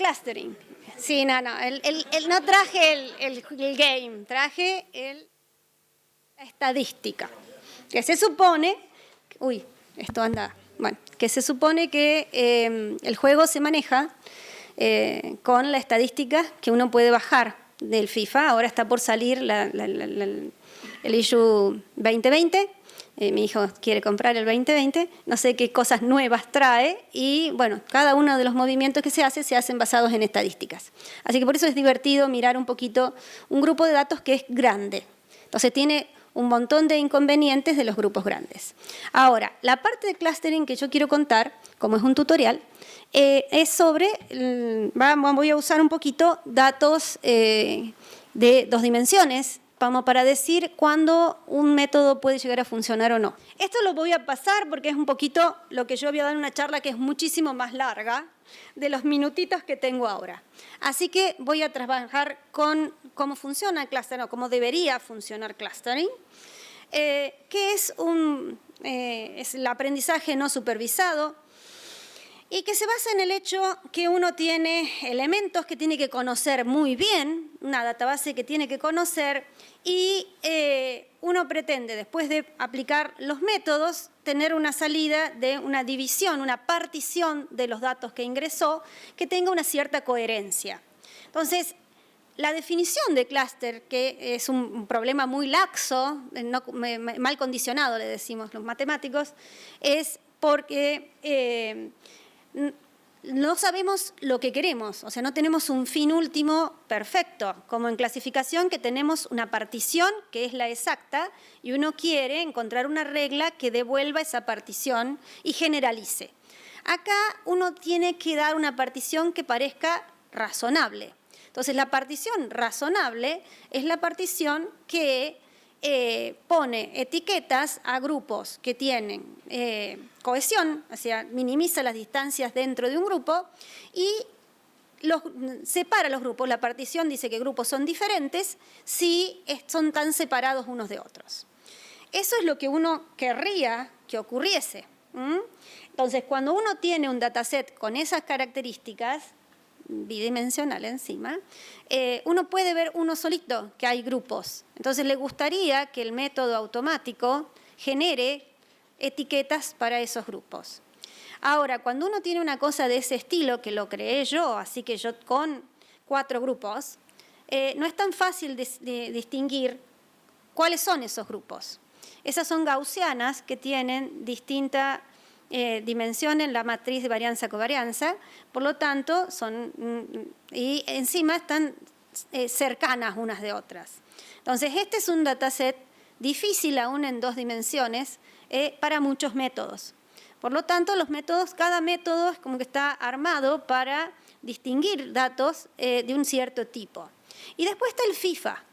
clustering. Sí, no, no traje el game, traje la estadística. Que se supone, esto anda, bueno, que se supone que el juego se maneja con la estadística que uno puede bajar del FIFA. Ahora está por salir el issue 2020. Mi hijo quiere comprar el 2020, no sé qué cosas nuevas trae y bueno, cada uno de los movimientos que se hacen basados en estadísticas. Así que por eso es divertido mirar un poquito un grupo de datos que es grande. Entonces tiene un montón de inconvenientes de los grupos grandes. Ahora, la parte de clustering que yo quiero contar, como es un tutorial, es sobre, voy a usar un poquito datos de 2 dimensiones, como para decir cuándo un método puede llegar a funcionar o no. Esto lo voy a pasar porque es un poquito lo que yo había dado en una charla que es muchísimo más larga de los minutitos que tengo ahora. Así que voy a trabajar con cómo funciona el clustering o cómo debería funcionar clustering, que es el aprendizaje no supervisado y que se basa en el hecho que uno tiene elementos que tiene que conocer muy bien, una database que tiene que conocer y uno pretende, después de aplicar los métodos, tener una salida de una división, una partición de los datos que ingresó que tenga una cierta coherencia. Entonces, la definición de clúster, que es un problema muy laxo, mal condicionado le decimos los matemáticos, es porque no sabemos lo que queremos, o sea, no tenemos un fin último perfecto, como en clasificación que tenemos una partición que es la exacta y uno quiere encontrar una regla que devuelva esa partición y generalice. Acá uno tiene que dar una partición que parezca razonable. Entonces, la partición razonable es la partición que pone etiquetas a grupos que tienen cohesión, o sea, minimiza las distancias dentro de un grupo y separa los grupos. La partición dice que grupos son diferentes si son tan separados unos de otros. Eso es lo que uno querría que ocurriese. Entonces, cuando uno tiene un dataset con esas características, bidimensional encima, uno puede ver uno solito que hay grupos. Entonces le gustaría que el método automático genere etiquetas para esos grupos. Ahora, cuando uno tiene una cosa de ese estilo, que lo creé yo, así que yo con 4 grupos, no es tan fácil de distinguir cuáles son esos grupos. Esas son gaussianas que tienen distinta dimensión en la matriz de varianza-covarianza, por lo tanto, y encima están cercanas unas de otras. Entonces, este es un dataset difícil aún en 2 dimensiones para muchos métodos. Por lo tanto, cada método es como que está armado para distinguir datos de un cierto tipo. Y después está el FIFA,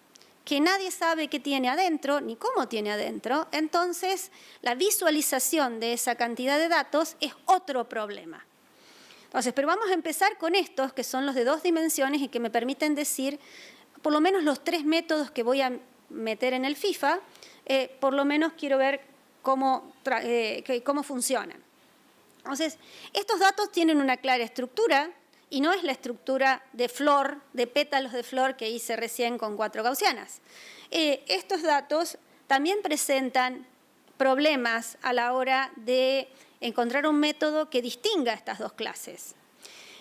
que nadie sabe qué tiene adentro ni cómo tiene adentro, entonces la visualización de esa cantidad de datos es otro problema. Entonces, pero vamos a empezar con estos, que son los de 2 dimensiones y que me permiten decir, por lo menos los 3 métodos que voy a meter en el FIFA, por lo menos quiero ver cómo funcionan. Entonces, estos datos tienen una clara estructura, y no es la estructura de flor, de pétalos de flor que hice recién con 4 gaussianas. Estos datos también presentan problemas a la hora de encontrar un método que distinga estas 2 clases.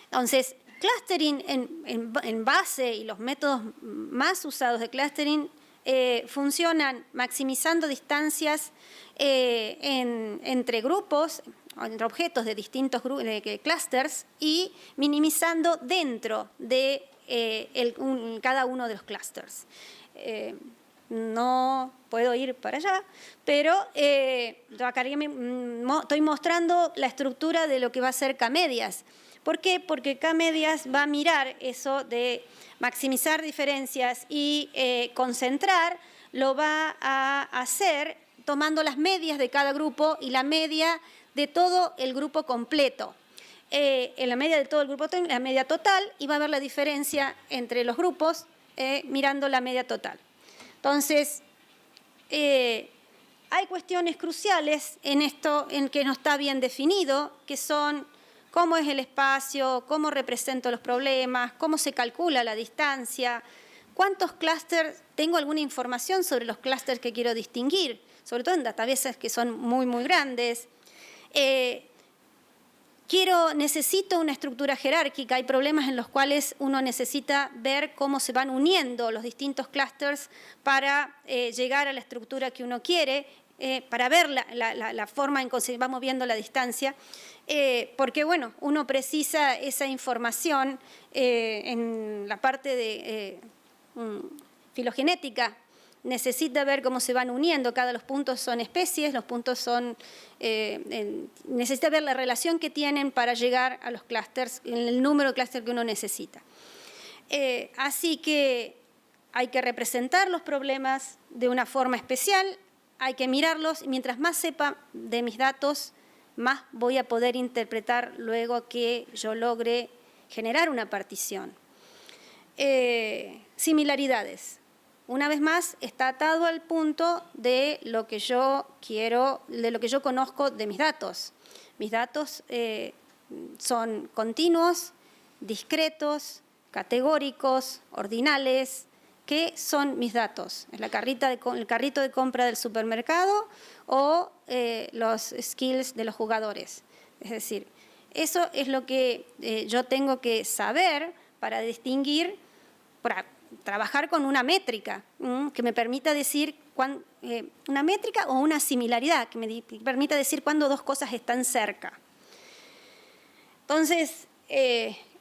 Entonces, clustering en base y los métodos más usados de clustering funcionan maximizando distancias entre grupos, entre objetos de distintos clusters y minimizando dentro de cada uno de los clusters. No puedo ir para allá, pero acá estoy mostrando la estructura de lo que va a ser K-medias. ¿Por qué? Porque K-medias va a mirar eso de maximizar diferencias y concentrar, lo va a hacer tomando las medias de cada grupo y la media de todo el grupo completo. En la media de todo el grupo, la media total, y va a ver la diferencia entre los grupos mirando la media total. Entonces, hay cuestiones cruciales en esto en que no está bien definido, que son cómo es el espacio, cómo represento los problemas, cómo se calcula la distancia, cuántos clústeres, tengo alguna información sobre los clústeres que quiero distinguir, sobre todo en databases que son muy, muy grandes. Necesito una estructura jerárquica. Hay problemas en los cuales uno necesita ver cómo se van uniendo los distintos clústeres para llegar a la estructura que uno quiere, para ver la forma en que se va moviendo la distancia, porque bueno, uno precisa esa información en la parte de filogenética. Necesita ver cómo se van uniendo, los puntos son especies, los puntos son... necesita ver la relación que tienen para llegar a los clústeres, el número de clústeres que uno necesita. Así que hay que representar los problemas de una forma especial, hay que mirarlos, y mientras más sepa de mis datos, más voy a poder interpretar luego que yo logre generar una partición. Similaridades. Una vez más, está atado al punto de lo que yo quiero, de lo que yo conozco de mis datos. Mis datos son continuos, discretos, categóricos, ordinales. ¿Qué son mis datos? ¿Es el carrito de compra del supermercado o los skills de los jugadores? Es decir, eso es lo que yo tengo que saber para distinguir, para trabajar con una métrica que me permita decir una métrica o una similaridad que me permita decir cuándo dos cosas están cerca. Entonces,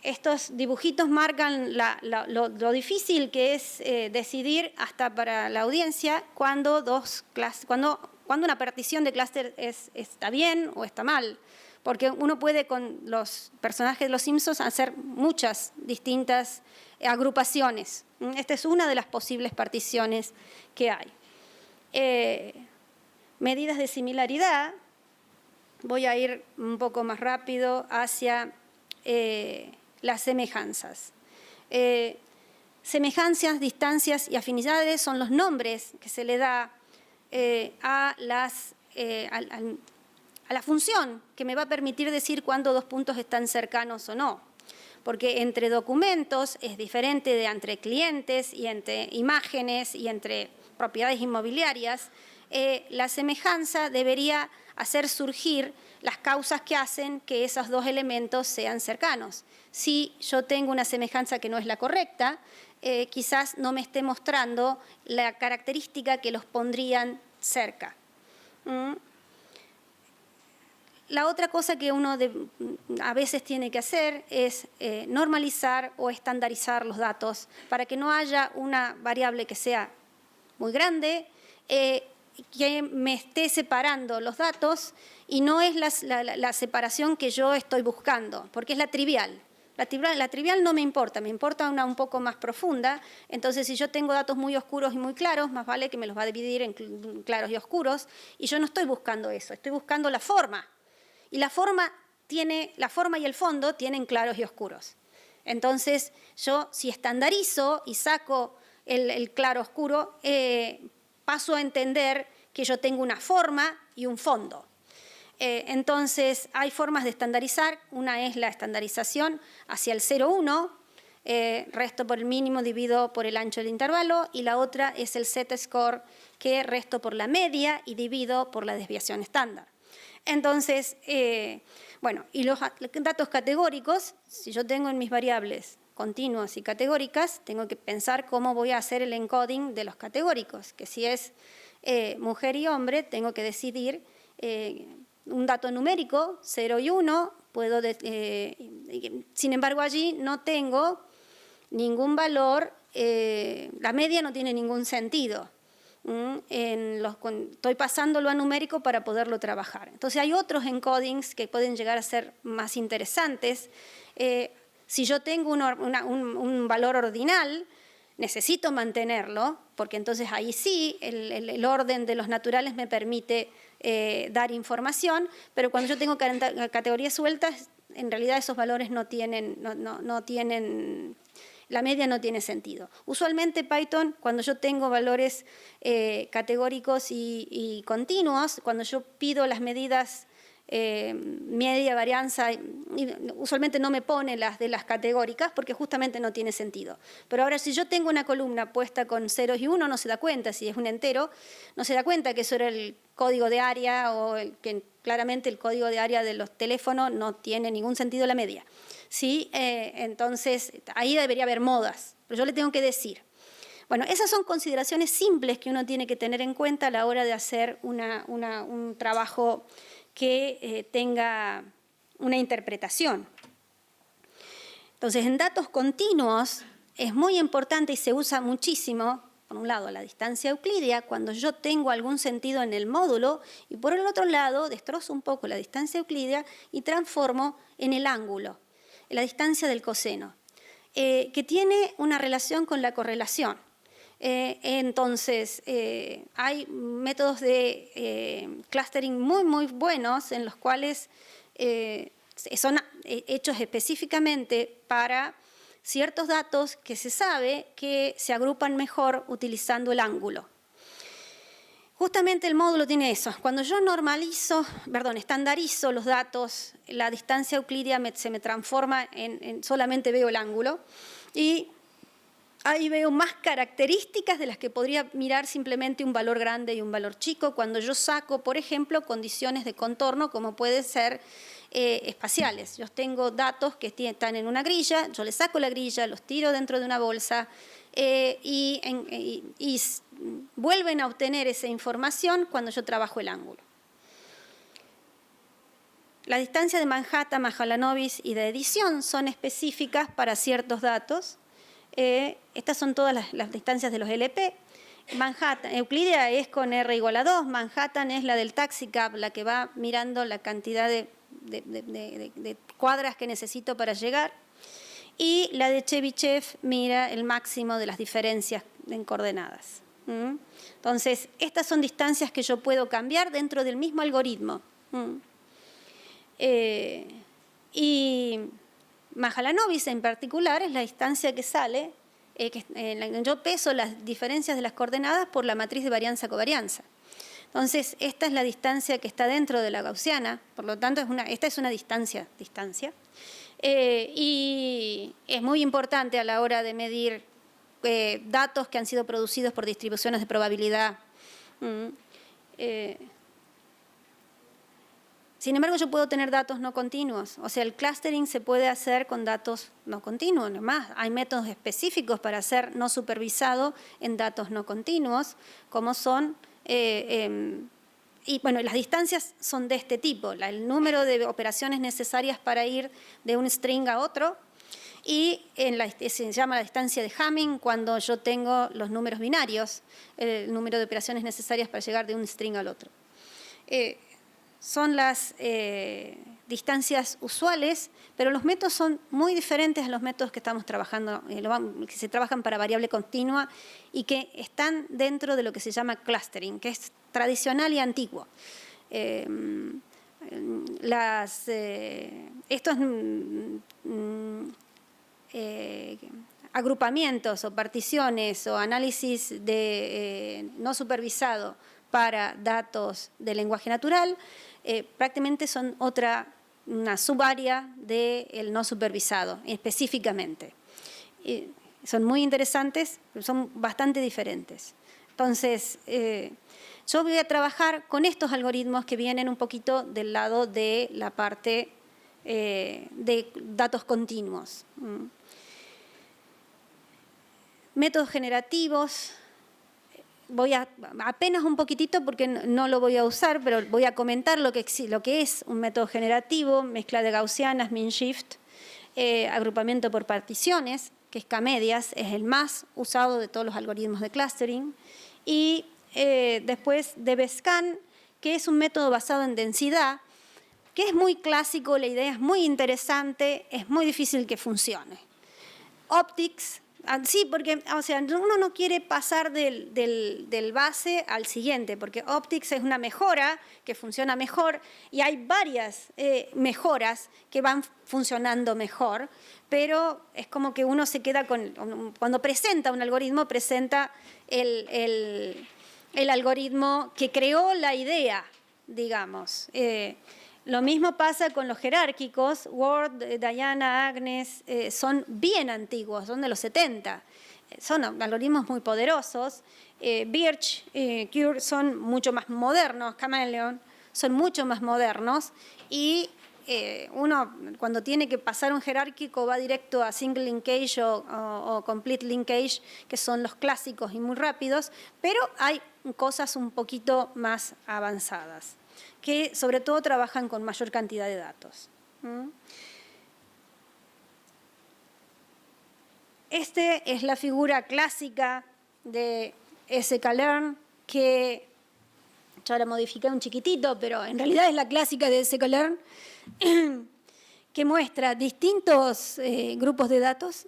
estos dibujitos marcan lo difícil que es decidir hasta para la audiencia cuando una partición de clúster está bien o está mal. Porque uno puede con los personajes de los Simpsons hacer muchas distintas agrupaciones. Esta es una de las posibles particiones que hay. Medidas de similaridad. Voy a ir un poco más rápido hacia las semejanzas. Semejanzas, distancias y afinidades son los nombres que se le da a la función que me va a permitir decir cuándo dos puntos están cercanos o no. Porque entre documentos es diferente de entre clientes y entre imágenes y entre propiedades inmobiliarias. La semejanza debería hacer surgir las causas que hacen que esos dos elementos sean cercanos. Si yo tengo una semejanza que no es la correcta, quizás no me esté mostrando la característica que los pondrían cerca. La otra cosa que uno a veces tiene que hacer es normalizar o estandarizar los datos para que no haya una variable que sea muy grande, que me esté separando los datos y no es la separación que yo estoy buscando, porque es la trivial. La trivial no me importa una un poco más profunda. Entonces, si yo tengo datos muy oscuros y muy claros, más vale que me los va a dividir en claros y oscuros, y yo no estoy buscando eso, estoy buscando la forma. Y la forma y el fondo tienen claros y oscuros. Entonces, yo si estandarizo y saco el claro oscuro, paso a entender que yo tengo una forma y un fondo. Entonces, hay formas de estandarizar. Una es la estandarización hacia el 0,1, resto por el mínimo divido por el ancho del intervalo, y la otra es el Z-score, que resto por la media y divido por la desviación estándar. Entonces, bueno, y los datos categóricos, si yo tengo en mis variables continuas y categóricas, tengo que pensar cómo voy a hacer el encoding de los categóricos, que si es mujer y hombre, tengo que decidir un dato numérico, 0 y 1, sin embargo allí no tengo ningún valor, la media no tiene ningún sentido. Estoy pasándolo a numérico para poderlo trabajar. Entonces hay otros encodings que pueden llegar a ser más interesantes. Si yo tengo un valor ordinal, necesito mantenerlo, porque entonces ahí sí el orden de los naturales me permite dar información, pero cuando yo tengo categorías sueltas, en realidad esos valores no tienen, la media no tiene sentido. Usualmente Python, cuando yo tengo valores categóricos y continuos, cuando yo pido las medidas media varianza, y usualmente no me pone las de las categóricas porque justamente no tiene sentido. Pero ahora si yo tengo una columna puesta con ceros y uno, no se da cuenta, si es un entero, no se da cuenta que eso era el código de área o que claramente el código de área de los teléfonos no tiene ningún sentido la media. ¿Sí? Entonces ahí debería haber modas, pero yo le tengo que decir. Bueno, esas son consideraciones simples que uno tiene que tener en cuenta a la hora de hacer un trabajo que tenga una interpretación. Entonces, en datos continuos es muy importante y se usa muchísimo, por un lado, la distancia euclídea, cuando yo tengo algún sentido en el módulo, y por el otro lado, destrozo un poco la distancia euclídea y transformo en el ángulo, en la distancia del coseno, que tiene una relación con la correlación. Entonces, hay métodos de clustering muy buenos en los cuales son hechos específicamente para ciertos datos que se sabe que se agrupan mejor utilizando el ángulo. Justamente el módulo tiene eso. Cuando yo estandarizo los datos, la distancia euclídea se me transforma solamente veo el ángulo y ahí veo más características de las que podría mirar simplemente un valor grande y un valor chico cuando yo saco, por ejemplo, condiciones de contorno como pueden ser espaciales. Yo tengo datos que están en una grilla, yo les saco la grilla, los tiro dentro de una bolsa y vuelven a obtener esa información cuando yo trabajo el ángulo. La distancia de Manhattan, Mahalanobis y de edición son específicas para ciertos datos. Estas son todas las distancias de los LP. Manhattan, Euclidea es con R igual a 2, Manhattan es la del taxicab, la que va mirando la cantidad de cuadras que necesito para llegar, y la de Chebyshev mira el máximo de las diferencias en coordenadas. Entonces, estas son distancias que yo puedo cambiar dentro del mismo algoritmo. Y Mahalanobis en particular es la distancia que sale, yo peso las diferencias de las coordenadas por la matriz de varianza-covarianza. Entonces, esta es la distancia que está dentro de la gaussiana, por lo tanto, esta es una distancia. Y es muy importante a la hora de medir datos que han sido producidos por distribuciones de probabilidad. Sin embargo, yo puedo tener datos no continuos. O sea, el clustering se puede hacer con datos no continuos. Además, hay métodos específicos para hacer no supervisado en datos no continuos, como son... y bueno, las distancias son de este tipo, el número de operaciones necesarias para ir de un string a otro, y se llama la distancia de Hamming cuando yo tengo los números binarios, el número de operaciones necesarias para llegar de un string al otro. Son las distancias usuales, pero los métodos son muy diferentes a los métodos que estamos trabajando, que se trabajan para variable continua y que están dentro de lo que se llama clustering, que es tradicional y antiguo. Estos agrupamientos o particiones o análisis no supervisado para datos de lenguaje natural prácticamente son una subárea del no supervisado, específicamente. Son muy interesantes, pero son bastante diferentes. Entonces, yo voy a trabajar con estos algoritmos que vienen un poquito del lado de la parte de datos continuos. Métodos generativos. Voy apenas un poquitito porque no lo voy a usar, pero voy a comentar lo que es un método generativo, mezcla de gaussianas, min-shift, agrupamiento por particiones, que es K-medias, es el más usado de todos los algoritmos de clustering, y después DB-scan, que es un método basado en densidad, que es muy clásico, la idea es muy interesante, es muy difícil que funcione. Optics. Sí, porque o sea, uno no quiere pasar del base al siguiente, porque Optics es una mejora que funciona mejor y hay varias mejoras que van funcionando mejor, pero es como que uno se queda cuando presenta un algoritmo, presenta el algoritmo que creó la idea, digamos. Lo mismo pasa con los jerárquicos. Ward, Diana, Agnes son bien antiguos, son de los 70. Son algoritmos muy poderosos. Birch, Cure son mucho más modernos. Chameleon son mucho más modernos. Y uno cuando tiene que pasar un jerárquico va directo a single linkage o complete linkage, que son los clásicos y muy rápidos, pero hay cosas un poquito más avanzadas, que sobre todo trabajan con mayor cantidad de datos. Esta es la figura clásica de sklearn, que yo la modifiqué un chiquitito, pero en realidad es la clásica de sklearn, que muestra distintos grupos de datos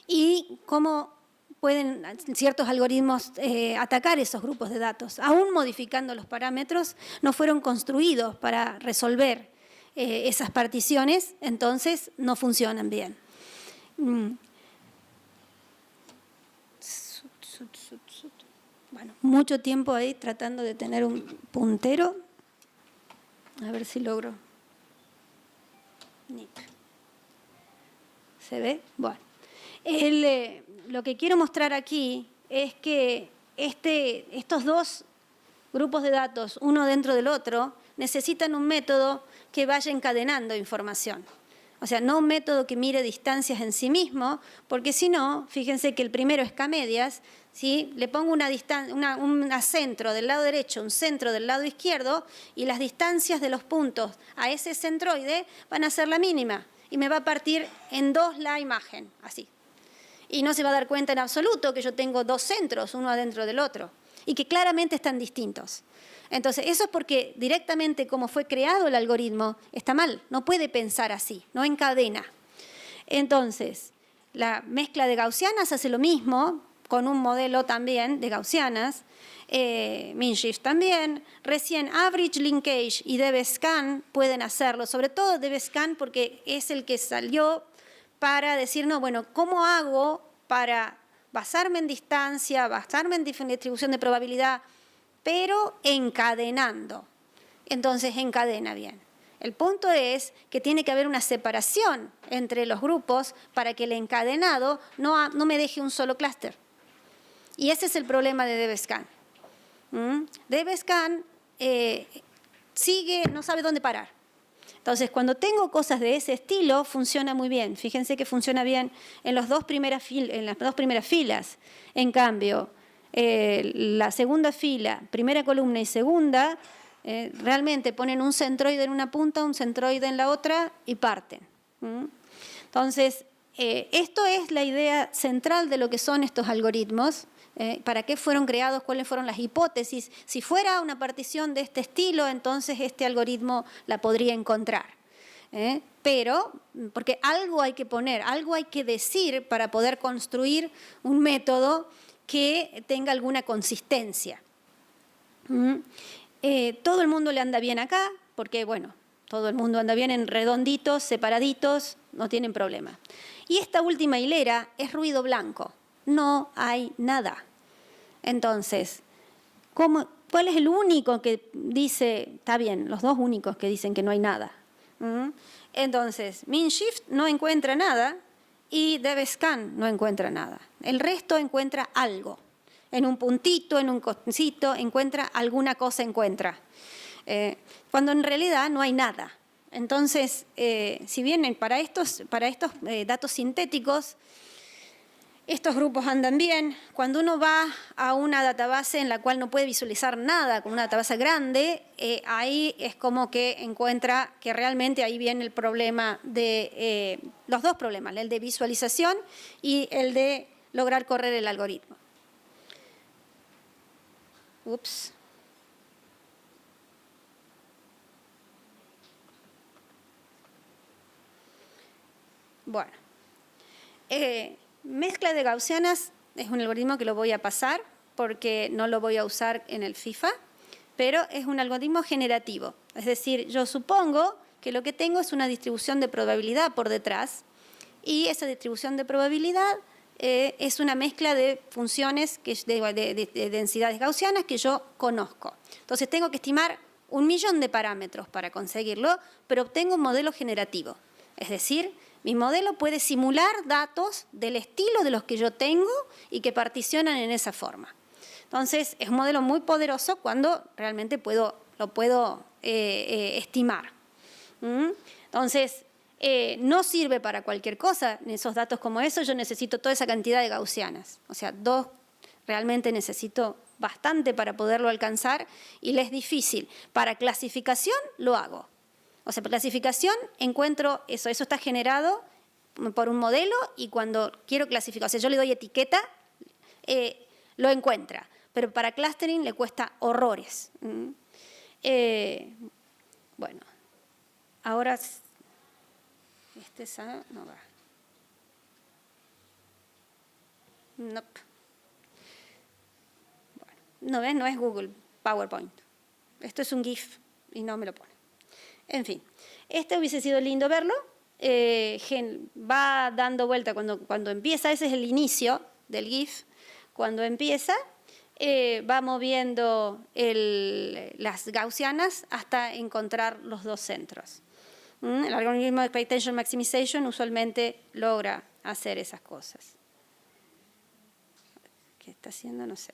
y cómo pueden ciertos algoritmos atacar esos grupos de datos. Aún modificando los parámetros, no fueron construidos para resolver esas particiones, entonces no funcionan bien. Bueno, mucho tiempo ahí tratando de tener un puntero. A ver si logro. ¿Se ve? Bueno. Lo que quiero mostrar aquí es que estos dos grupos de datos, uno dentro del otro, necesitan un método que vaya encadenando información. O sea, no un método que mire distancias en sí mismo, porque si no, fíjense que el primero es K-medias, ¿sí? Le pongo un centro del lado derecho, un centro del lado izquierdo, y las distancias de los puntos a ese centroide van a ser la mínima, y me va a partir en dos la imagen, así. Y no se va a dar cuenta en absoluto que yo tengo dos centros, uno adentro del otro, y que claramente están distintos. Entonces, eso es porque directamente como fue creado el algoritmo está mal, no puede pensar así, no encadena. Entonces, la mezcla de gaussianas hace lo mismo, con un modelo también de gaussianas, MinShift también, recién Average Linkage y DBScan pueden hacerlo, sobre todo DBScan porque es el que salió para decir, no, bueno, ¿cómo hago para basarme en distancia, basarme en distribución de probabilidad, pero encadenando? Entonces encadena bien. El punto es que tiene que haber una separación entre los grupos para que el encadenado no me deje un solo clúster. Y ese es el problema de DBScan. DBScan no sabe dónde parar. Entonces, cuando tengo cosas de ese estilo, funciona muy bien. Fíjense que funciona bien en las dos primeras filas. En cambio, la segunda fila, primera columna y segunda, realmente ponen un centroide en una punta, un centroide en la otra y parten. Entonces, esto es la idea central de lo que son estos algoritmos. ¿Para qué fueron creados? ¿Cuáles fueron las hipótesis? Si fuera una partición de este estilo, entonces este algoritmo la podría encontrar. Pero, porque algo hay que poner, algo hay que decir para poder construir un método que tenga alguna consistencia. Todo el mundo le anda bien acá, porque bueno, todo el mundo anda bien en redonditos, separaditos, no tienen problema. Y esta última hilera es ruido blanco. No hay nada. Entonces, ¿cuál es el único que dice, está bien, los dos únicos que dicen que no hay nada? Entonces, MinShift no encuentra nada y DBScan no encuentra nada. El resto encuentra algo. En un puntito, en un cosito, encuentra alguna cosa, cuando en realidad no hay nada. Entonces, si bien para estos datos sintéticos, estos grupos andan bien, cuando uno va a una database en la cual no puede visualizar nada, como una database grande, ahí es como que encuentra que realmente ahí viene el problema de, los dos problemas, el de visualización y el de lograr correr el algoritmo. Ups. Bueno. Mezcla de gaussianas es un algoritmo que lo voy a pasar porque no lo voy a usar en el FIFA, pero es un algoritmo generativo. Es decir, yo supongo que lo que tengo es una distribución de probabilidad por detrás y esa distribución de probabilidad es una mezcla de funciones de densidades gaussianas que yo conozco. Entonces tengo que estimar 1.000.000 de parámetros para conseguirlo, pero obtengo un modelo generativo. Es decir, mi modelo puede simular datos del estilo de los que yo tengo y que particionan en esa forma. Entonces, es un modelo muy poderoso cuando realmente lo puedo estimar. Entonces, no sirve para cualquier cosa. En esos datos como esos yo necesito toda esa cantidad de gaussianas. O sea, realmente necesito bastante para poderlo alcanzar y le es difícil. Para clasificación lo hago. O sea, para clasificación encuentro eso está generado por un modelo y cuando quiero clasificar, o sea, yo le doy etiqueta, lo encuentra. Pero para clustering le cuesta horrores. Bueno, ahora no va. Nope. Bueno, no ves, no es Google PowerPoint. Esto es un GIF y no me lo pone. En fin, hubiese sido lindo verlo. Va dando vuelta cuando empieza, ese es el inicio del GIF. Cuando empieza, va moviendo las gaussianas hasta encontrar los dos centros. El algoritmo de Expectation Maximization usualmente logra hacer esas cosas. ¿Qué está haciendo? No sé.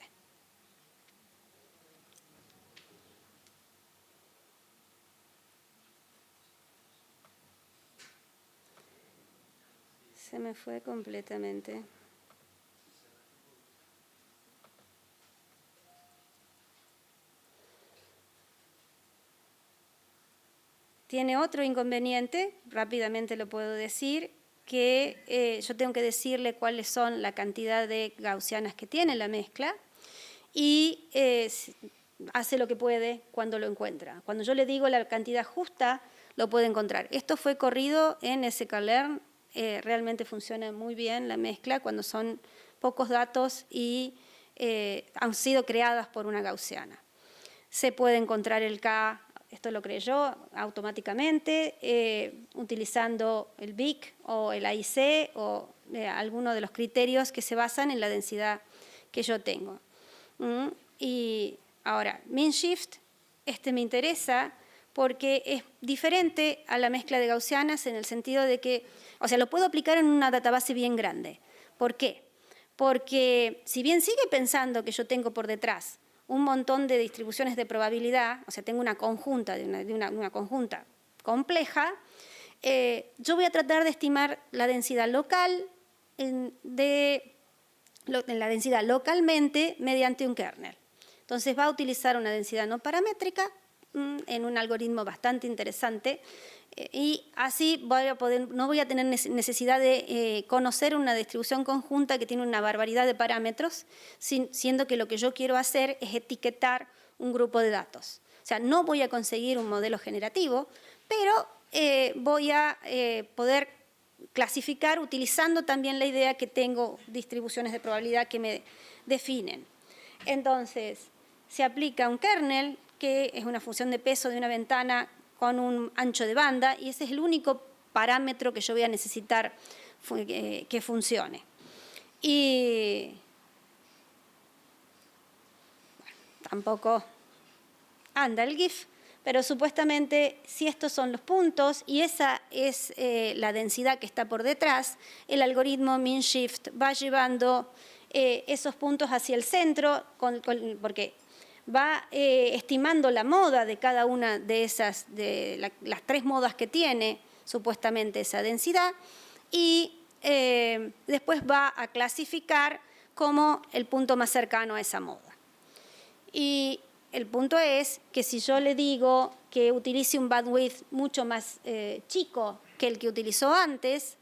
Se me fue completamente. Tiene otro inconveniente, rápidamente lo puedo decir, que yo tengo que decirle cuáles son la cantidad de gaussianas que tiene la mezcla y hace lo que puede cuando lo encuentra. Cuando yo le digo la cantidad justa, lo puede encontrar. Esto fue corrido en sklearn, realmente funciona muy bien la mezcla cuando son pocos datos y han sido creadas por una gaussiana. Se puede encontrar el K, esto lo creé yo automáticamente, utilizando el BIC o el AIC o alguno de los criterios que se basan en la densidad que yo tengo. Y ahora, MinShift, me interesa porque es diferente a la mezcla de gaussianas en el sentido de que, o sea, lo puedo aplicar en una database bien grande. ¿Por qué? Porque si bien sigue pensando que yo tengo por detrás un montón de distribuciones de probabilidad, o sea, tengo una conjunta una conjunta compleja, yo voy a tratar de estimar la densidad local la densidad localmente mediante un kernel. Entonces va a utilizar una densidad no paramétrica en un algoritmo bastante interesante y así no voy a tener necesidad de conocer una distribución conjunta que tiene una barbaridad de parámetros, siendo que lo que yo quiero hacer es etiquetar un grupo de datos. O sea, no voy a conseguir un modelo generativo, pero voy a poder clasificar utilizando también la idea que tengo distribuciones de probabilidad que me definen. Entonces, se aplica un kernel, que es una función de peso de una ventana con un ancho de banda, y ese es el único parámetro que yo voy a necesitar que funcione. Y bueno, tampoco anda el GIF, pero supuestamente si estos son los puntos y esa es la densidad que está por detrás, el algoritmo MinShift va llevando esos puntos hacia el centro, porque va estimando la moda de cada una de esas, las tres modas que tiene supuestamente esa densidad, y después va a clasificar como el punto más cercano a esa moda. Y el punto es que si yo le digo que utilice un bandwidth mucho más chico que el que utilizó antes,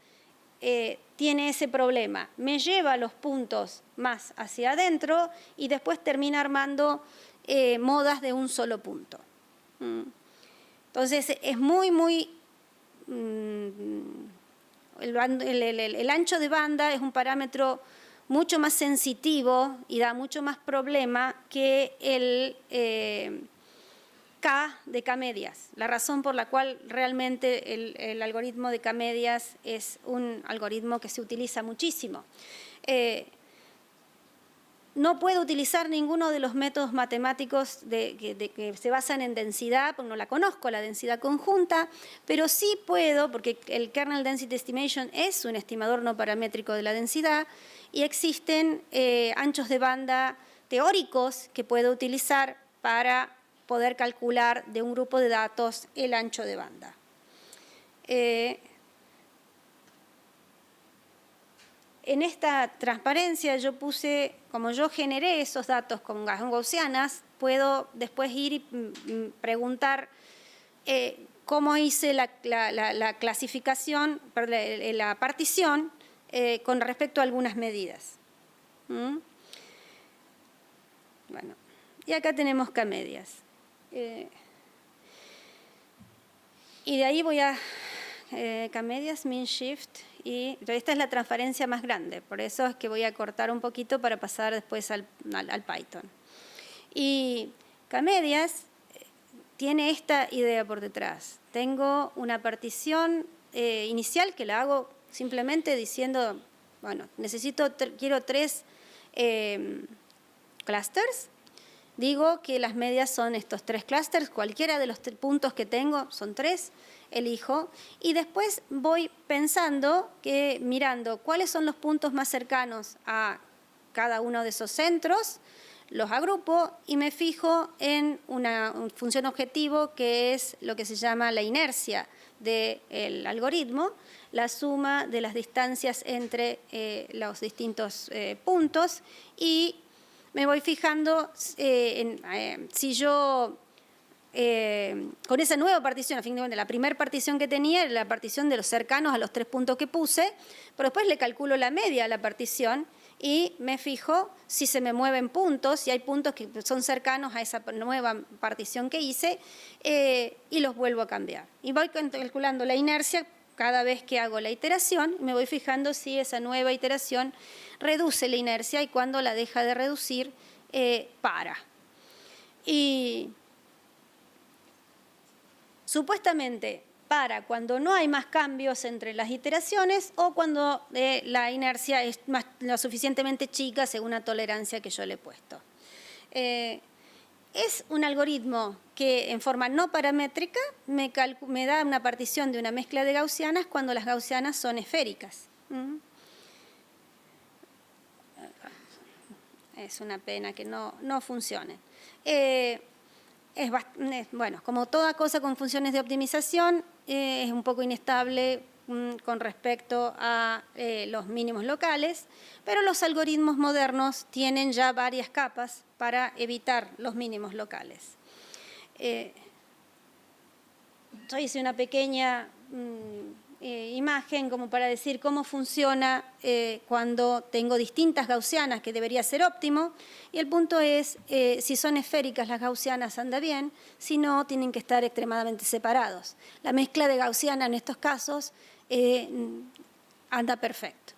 tiene ese problema. Me lleva los puntos más hacia adentro y después termina armando modas de un solo punto. Entonces, es muy... el ancho de banda es un parámetro mucho más sensitivo y da mucho más problema que el K de K-medias. La razón por la cual realmente el algoritmo de K-medias es un algoritmo que se utiliza muchísimo. No puedo utilizar ninguno de los métodos matemáticos que se basan en densidad, porque no la conozco, la densidad conjunta, pero sí puedo, porque el Kernel Density Estimation es un estimador no paramétrico de la densidad, y existen anchos de banda teóricos que puedo utilizar para poder calcular de un grupo de datos el ancho de banda. En esta transparencia yo puse, como yo generé esos datos con gaussianas, puedo después ir y preguntar cómo hice la clasificación, la partición con respecto a algunas medidas. Bueno, y acá tenemos K-medias. Y de ahí voy a K-medias, mean shift, y esta es la transparencia más grande, por eso es que voy a cortar un poquito para pasar después al Python. Y K-medias tiene esta idea por detrás. Tengo una partición inicial que la hago simplemente diciendo, bueno, quiero 3 clusters. Digo que las medias son estos 3 clusters, cualquiera de los puntos que tengo son 3, elijo, y después voy pensando mirando cuáles son los puntos más cercanos a cada uno de esos centros, los agrupo y me fijo en una función objetivo que es lo que se llama la inercia del algoritmo, la suma de las distancias entre los distintos puntos, y me voy fijando si yo, con esa nueva partición, a fin de cuentas, la primera partición que tenía era la partición de los cercanos a los 3 puntos que puse, pero después le calculo la media a la partición y me fijo si se me mueven puntos, si hay puntos que son cercanos a esa nueva partición que hice, y los vuelvo a cambiar. Y voy calculando la inercia cada vez que hago la iteración, me voy fijando si esa nueva iteración reduce la inercia y cuando la deja de reducir, para. Y supuestamente para cuando no hay más cambios entre las iteraciones o cuando la inercia es lo suficientemente chica según la tolerancia que yo le he puesto. Es un algoritmo que en forma no paramétrica me da una partición de una mezcla de gaussianas cuando las gaussianas son esféricas. Es una pena que no funcione. Bueno, como toda cosa con funciones de optimización, es un poco inestable con respecto a los mínimos locales, pero los algoritmos modernos tienen ya varias capas para evitar los mínimos locales. Yo hice una pequeña imagen como para decir cómo funciona cuando tengo distintas gaussianas, que debería ser óptimo, y el punto es, si son esféricas las gaussianas anda bien, si no, tienen que estar extremadamente separados. La mezcla de gaussiana en estos casos anda perfecto.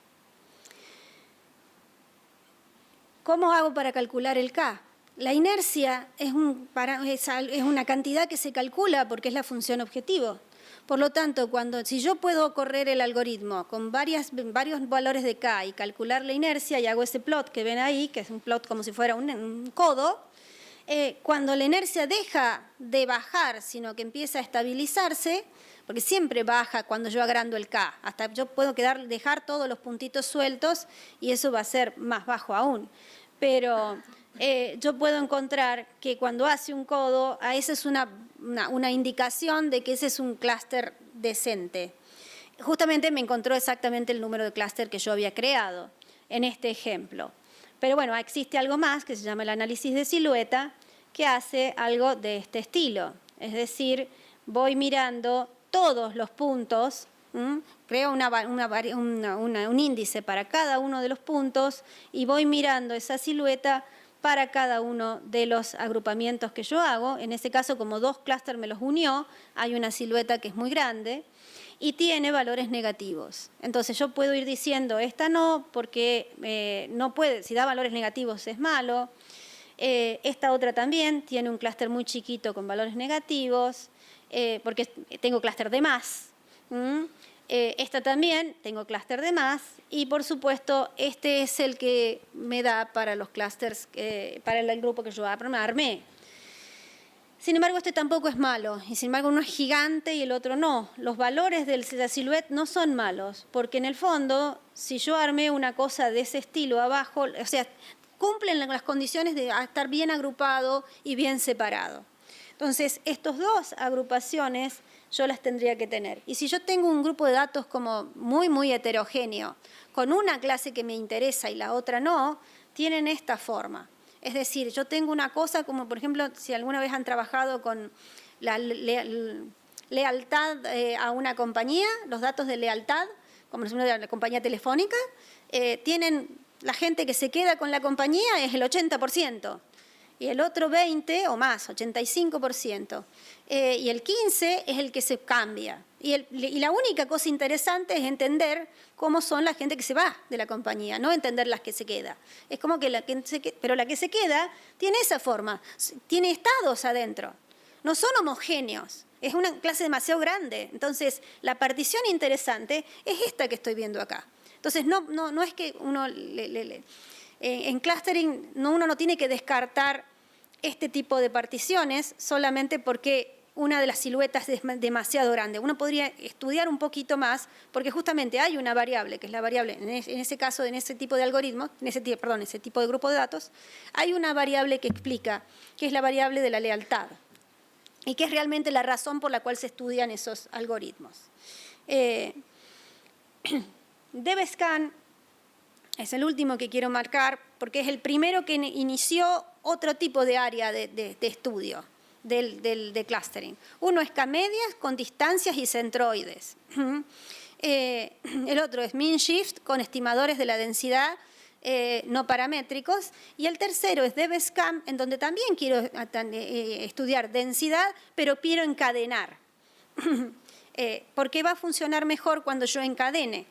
¿Cómo hago para calcular el K? La inercia es una cantidad que se calcula porque es la función objetivo. Por lo tanto, si yo puedo correr el algoritmo con varios valores de K y calcular la inercia y hago ese plot que ven ahí, que es un plot como si fuera un codo, cuando la inercia deja de bajar, sino que empieza a estabilizarse, porque siempre baja cuando yo agrando el K, hasta yo puedo dejar todos los puntitos sueltos y eso va a ser más bajo aún. Pero yo puedo encontrar que cuando hace un codo, esa es una indicación de que ese es un clúster decente. Justamente me encontró exactamente el número de clúster que yo había creado en este ejemplo. Pero bueno, existe algo más que se llama el análisis de silueta, que hace algo de este estilo. Es decir, voy mirando todos los puntos, creo un índice para cada uno de los puntos y voy mirando esa silueta para cada uno de los agrupamientos que yo hago. En este caso, como 2 clústeres me los unió, hay una silueta que es muy grande y tiene valores negativos. Entonces yo puedo ir diciendo, esta no, porque no puede, si da valores negativos es malo. Esta otra también tiene un clúster muy chiquito con valores negativos, porque tengo clúster de más. Esta también, tengo clúster de más, y por supuesto, este es el que me da para los clústeres, para el grupo que yo armé. Sin embargo, este tampoco es malo, y sin embargo uno es gigante y el otro no. Los valores de la silhouette no son malos, porque en el fondo, si yo armé una cosa de ese estilo abajo, o sea, cumplen las condiciones de estar bien agrupado y bien separado. Entonces, estas dos agrupaciones yo las tendría que tener. Y si yo tengo un grupo de datos como muy heterogéneo, con una clase que me interesa y la otra no, tienen esta forma. Es decir, yo tengo una cosa como, por ejemplo, si alguna vez han trabajado con la lealtad a una compañía, los datos de lealtad, como por ejemplo de la compañía telefónica, tienen la gente que se queda con la compañía es el 80%. Y el otro 20% o más, 85%. Y el 15% es el que se cambia. Y la única cosa interesante es entender cómo son la gente que se va de la compañía, no entender las que se queda. Es como que pero la que se queda tiene esa forma, tiene estados adentro, no son homogéneos. Es una clase demasiado grande. Entonces, la partición interesante es esta que estoy viendo acá. Entonces, no es que uno en clustering uno no tiene que descartar este tipo de particiones solamente porque una de las siluetas es demasiado grande. Uno podría estudiar un poquito más porque justamente hay una variable, que es la variable, en ese caso, en ese tipo de algoritmos, ese tipo de grupo de datos, hay una variable que explica, que es la variable de la lealtad y que es realmente la razón por la cual se estudian esos algoritmos. DevScan es el último que quiero marcar porque es el primero que inició otro tipo de área de estudio de clustering. Uno es K-medias con distancias y centroides. El otro es MinShift con estimadores de la densidad no paramétricos. Y el tercero es DevScan, en donde también quiero estudiar densidad, pero quiero encadenar. Porque va a funcionar mejor cuando yo encadene.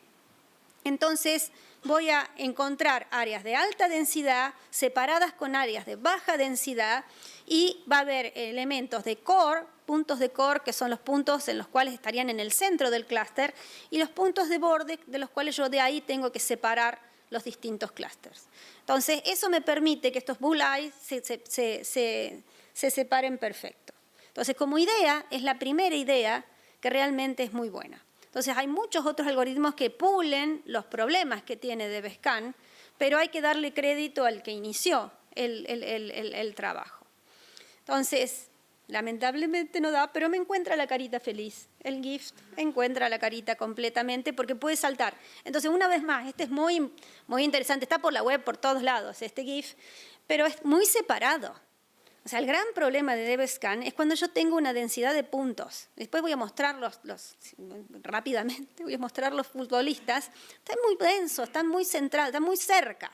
Entonces, voy a encontrar áreas de alta densidad separadas con áreas de baja densidad y va a haber elementos de core, puntos de core, que son los puntos en los cuales estarían en el centro del clúster, y los puntos de borde, de los cuales yo de ahí tengo que separar los distintos clústeres. Entonces, eso me permite que estos bullseyes se separen perfecto. Entonces, como idea, es la primera idea que realmente es muy buena. Entonces, hay muchos otros algoritmos que pulen los problemas que tiene DevScan, pero hay que darle crédito al que inició el trabajo. Entonces, lamentablemente no da, pero me encuentra la carita feliz. El GIF encuentra la carita completamente porque puede saltar. Entonces, una vez más, este es muy interesante. Está por la web, por todos lados, este GIF, pero es muy separado. O sea, el gran problema de DevScan es cuando yo tengo una densidad de puntos. Después voy a mostrar rápidamente, voy a mostrar los futbolistas. Están muy densos, están muy centrados, están muy cerca.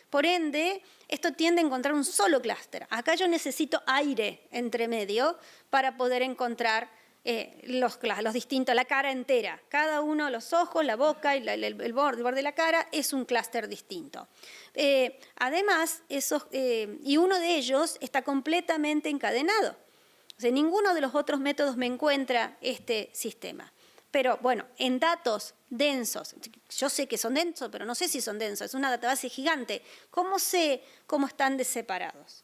Por ende, esto tiende a encontrar un solo clúster. Acá yo necesito aire entre medio para poder encontrar los distintos, la cara entera. Cada uno, los ojos, la boca y el borde de la cara es un clúster distinto. Además, y uno de ellos está completamente encadenado. O sea, ninguno de los otros métodos me encuentra este sistema. Pero bueno, en datos densos, yo sé que son densos, pero no sé si son densos, es una database gigante. ¿Cómo sé cómo están separados?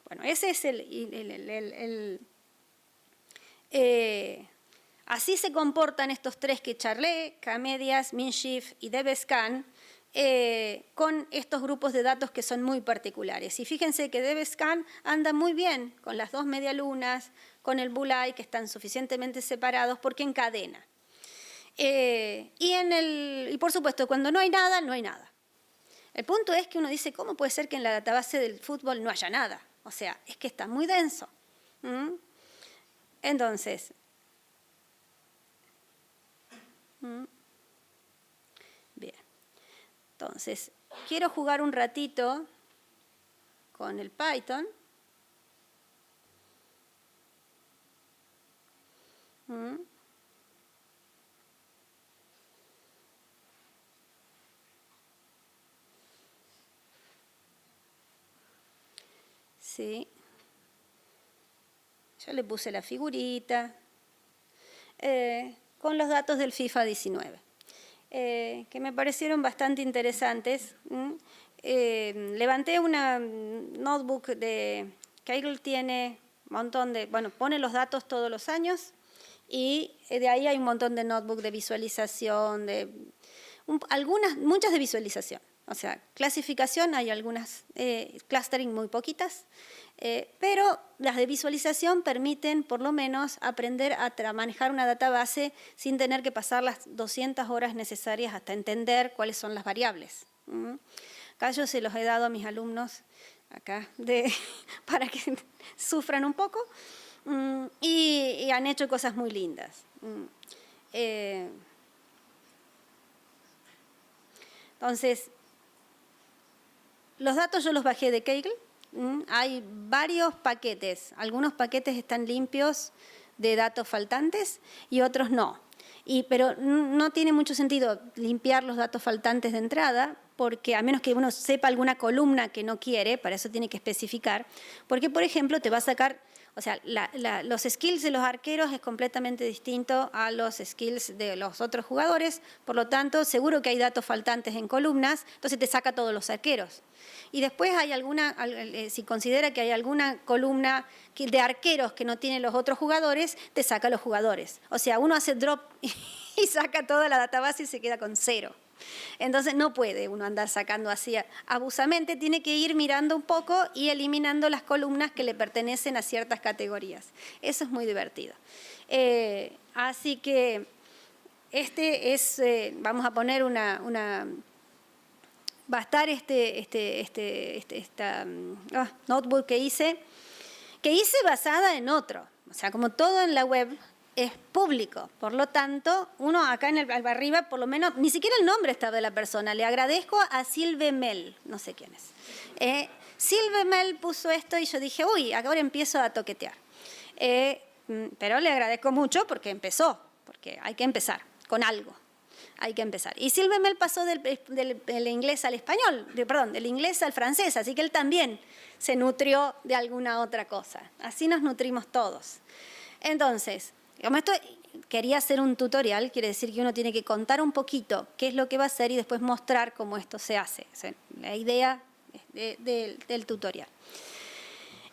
Bueno, ese es así se comportan estos tres que charlé, K-medias, MinShift y DevScan, con estos grupos de datos que son muy particulares. Y fíjense que DevScan anda muy bien con las dos medialunas, con el bullseye, que están suficientemente separados porque encadena. Y por supuesto, cuando no hay nada, no hay nada. El punto es que uno dice, ¿cómo puede ser que en la database del fútbol no haya nada? O sea, es que está muy denso. Entonces, bien. Entonces, quiero jugar un ratito con el Python. Sí. Yo le puse la figurita. con los datos del FIFA 19, que me parecieron bastante interesantes. Levanté una notebook de Kaggle, tiene un montón de, bueno, pone los datos todos los años y de ahí hay un montón de notebook de visualización, muchas de visualización. O sea, clasificación hay algunas, clustering muy poquitas, pero las de visualización permiten por lo menos aprender a manejar una database sin tener que pasar las 200 horas necesarias hasta entender cuáles son las variables. Acá yo se los he dado a mis alumnos acá para que sufran un poco y han hecho cosas muy lindas. Entonces, los datos yo los bajé de Kaggle. Hay varios paquetes. Algunos paquetes están limpios de datos faltantes y otros no. Pero no tiene mucho sentido limpiar los datos faltantes de entrada, porque a menos que uno sepa alguna columna que no quiere, para eso tiene que especificar, porque, por ejemplo, te va a sacar, o sea, los skills de los arqueros es completamente distinto a los skills de los otros jugadores, por lo tanto, seguro que hay datos faltantes en columnas, entonces te saca todos los arqueros. Y después hay si considera que hay alguna columna de arqueros que no tienen los otros jugadores, te saca los jugadores. O sea, uno hace drop y saca toda la database y se queda con 0. Entonces no puede uno andar sacando así abusamente, tiene que ir mirando un poco y eliminando las columnas que le pertenecen a ciertas categorías. Eso es muy divertido. Así que este es, vamos a poner va a estar esta notebook que hice basada en otro. O sea, como todo en la web es público, por lo tanto, uno acá arriba, por lo menos, ni siquiera el nombre estaba de la persona. Le agradezco a Silve Mel, no sé quién es. Silve Mel puso esto y yo dije, uy, ahora empiezo a toquetear. Pero le agradezco mucho porque empezó, porque hay que empezar con algo. Hay que empezar. Y Silve Mel pasó del inglés al español, del inglés al francés, así que él también se nutrió de alguna otra cosa. Así nos nutrimos todos. Entonces, como esto quería hacer un tutorial, quiere decir que uno tiene que contar un poquito qué es lo que va a hacer y después mostrar cómo esto se hace. O sea, la idea del tutorial.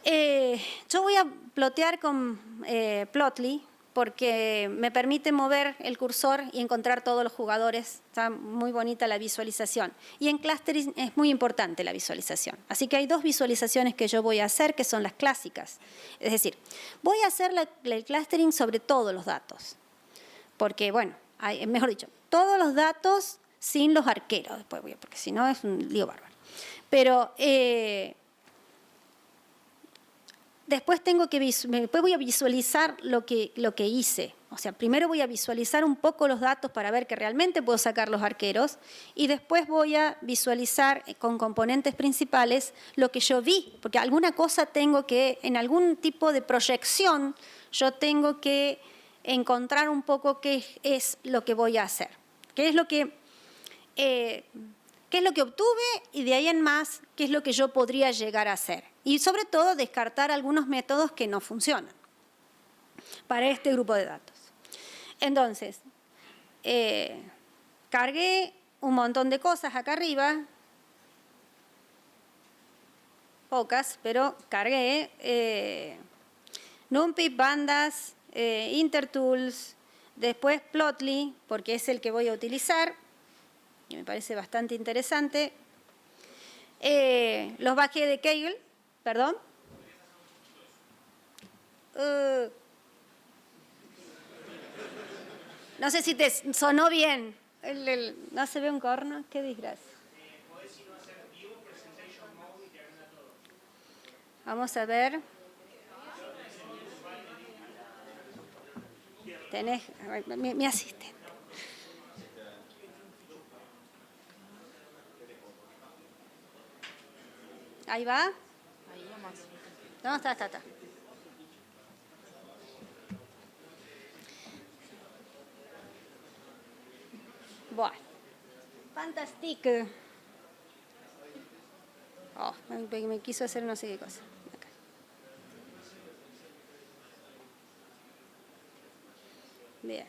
Yo voy a plotear con Plotly, porque me permite mover el cursor y encontrar todos los jugadores. Está muy bonita la visualización. Y en clustering es muy importante la visualización. Así que hay dos visualizaciones que yo voy a hacer, que son las clásicas. Es decir, voy a hacer el clustering sobre todos los datos. Porque, bueno, mejor dicho, todos los datos sin los arqueros. Después porque si no es un lío bárbaro. Pero después voy a visualizar lo que hice. O sea, primero voy a visualizar un poco los datos para ver que realmente puedo sacar los arqueros y después voy a visualizar con componentes principales lo que yo vi, porque alguna cosa tengo que, en algún tipo de proyección, yo tengo que encontrar un poco qué es lo que voy a hacer, qué es lo que obtuve y de ahí en más, qué es lo que yo podría llegar a hacer. Y sobre todo, descartar algunos métodos que no funcionan para este grupo de datos. Entonces, cargué un montón de cosas acá arriba, pocas, pero cargué NumPy, Pandas, Intertools, después Plotly, porque es el que voy a utilizar, que me parece bastante interesante. Los bajé de Kaggle, perdón. No sé si te sonó bien. ¿No se ve un corno? Qué desgracia. Vamos a ver. Tenés mi asistente. Ahí va. Ahí nomás. No, está. Bueno. Fantastique. Oh, me quiso hacer no sé qué cosa. Acá. Bien.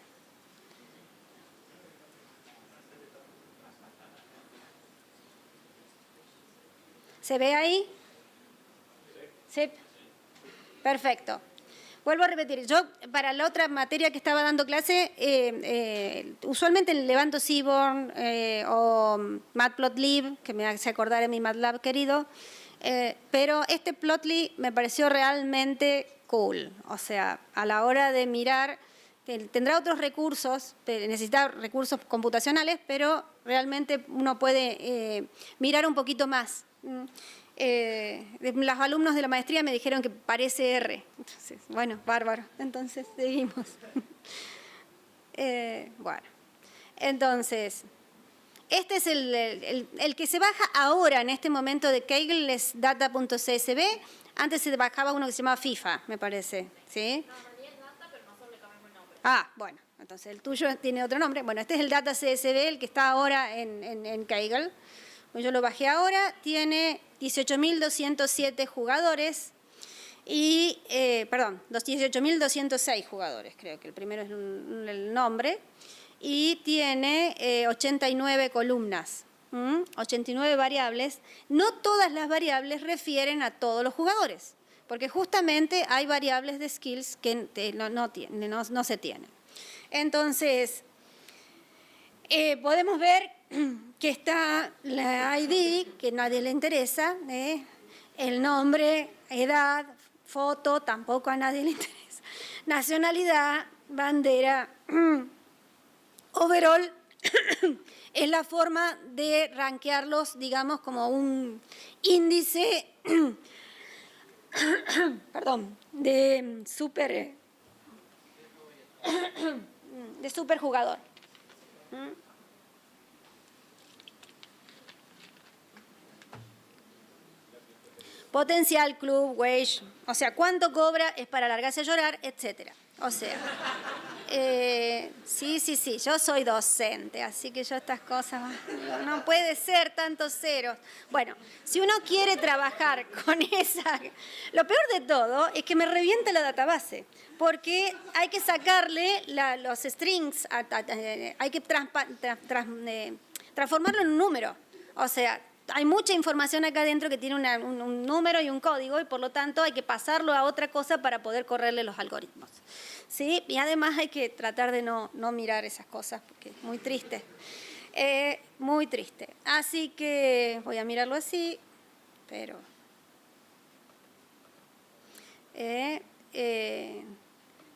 ¿Se ve ahí? Sí. Perfecto. Vuelvo a repetir, yo para la otra materia que estaba dando clase, usualmente levanto Seaborn o Matplotlib, que me hace acordar en mi MATLAB querido, pero este Plotly me pareció realmente cool. O sea, a la hora de mirar, tendrá otros recursos, necesita recursos computacionales, pero realmente uno puede mirar un poquito más. Los alumnos de la maestría me dijeron que parece R. Entonces, bueno, bárbaro. Entonces, seguimos. Bueno, entonces, este es el que se baja ahora en este momento de Kaggle, es data.csv. Antes se bajaba uno que se llamaba FIFA, me parece. ¿Sí? No, en realidad es data, pero nosotros le cambiamos el nombre. Ah, bueno, entonces el tuyo tiene otro nombre. Bueno, este es el data.csv, el que está ahora en Kaggle. Yo lo bajé ahora, tiene 18.207 jugadores y, perdón, 18.206 jugadores, creo que el primero es el nombre, y tiene 89 columnas, 89 variables. No todas las variables refieren a todos los jugadores, porque justamente hay variables de skills que no se tienen. Entonces, podemos ver que está la ID, que a nadie le interesa, el nombre, edad, foto, tampoco a nadie le interesa, nacionalidad, bandera, overall, es la forma de rankearlos, digamos, como un índice perdón, de super jugador. Potencial, club, wage, o sea, cuánto cobra es para largarse a llorar, etcétera. O sea, sí, yo soy docente, así que yo estas cosas, no puede ser tantos ceros. Bueno, si uno quiere trabajar con esa, lo peor de todo es que me revienta la database, porque hay que sacarle los strings, hay que transformarlo en un número, o sea, hay mucha información acá adentro que tiene un número y un código y por lo tanto hay que pasarlo a otra cosa para poder correrle los algoritmos. ¿Sí? Y además hay que tratar de no mirar esas cosas porque es muy triste. Muy triste. Así que voy a mirarlo así, pero...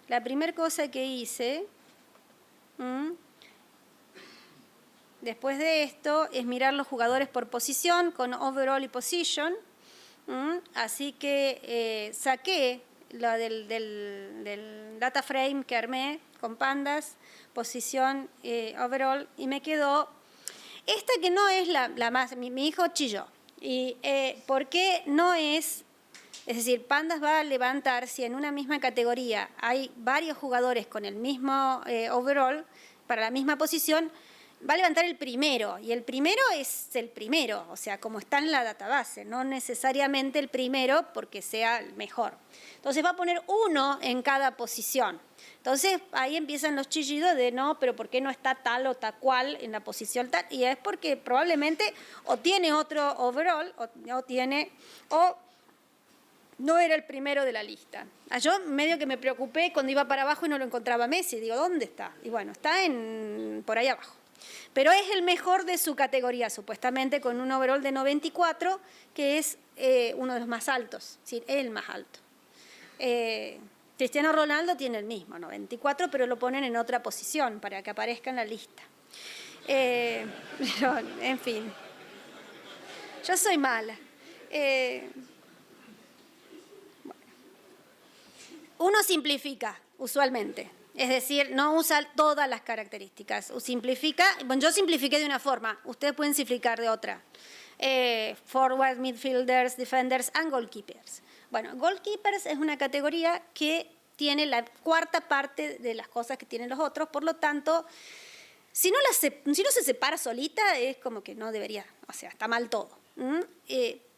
la primera cosa que hice... Después de esto es mirar los jugadores por posición con overall y position. Así que saqué la del data frame que armé con pandas, posición, overall, y me quedó esta que no es la más. Mi hijo chilló. Y ¿por qué no es? Es decir, pandas va a levantar si en una misma categoría hay varios jugadores con el mismo overall para la misma posición, va a levantar el primero, y el primero es el primero, o sea, como está en la database, no necesariamente el primero porque sea el mejor. Entonces va a poner uno en cada posición. Entonces ahí empiezan los chillidos de no, pero ¿por qué no está tal o tal cual en la posición tal? Y es porque probablemente o tiene otro overall o no era el primero de la lista. Yo medio que me preocupé cuando iba para abajo y no lo encontraba Messi. Digo, ¿dónde está? Y bueno, está por ahí abajo. Pero es el mejor de su categoría, supuestamente, con un overall de 94, que es uno de los más altos, sí, el más alto. Cristiano Ronaldo tiene el mismo, 94, pero lo ponen en otra posición para que aparezca en la lista. Pero, en fin, yo soy mala. Uno simplifica, usualmente. Es decir, no usa todas las características. Simplifica, bueno, yo simplifiqué de una forma, ustedes pueden simplificar de otra. Forward, midfielders, defenders and goalkeepers. Bueno, goalkeepers es una categoría que tiene la cuarta parte de las cosas que tienen los otros, por lo tanto, si no se separa solita, es como que no debería, o sea, está mal todo.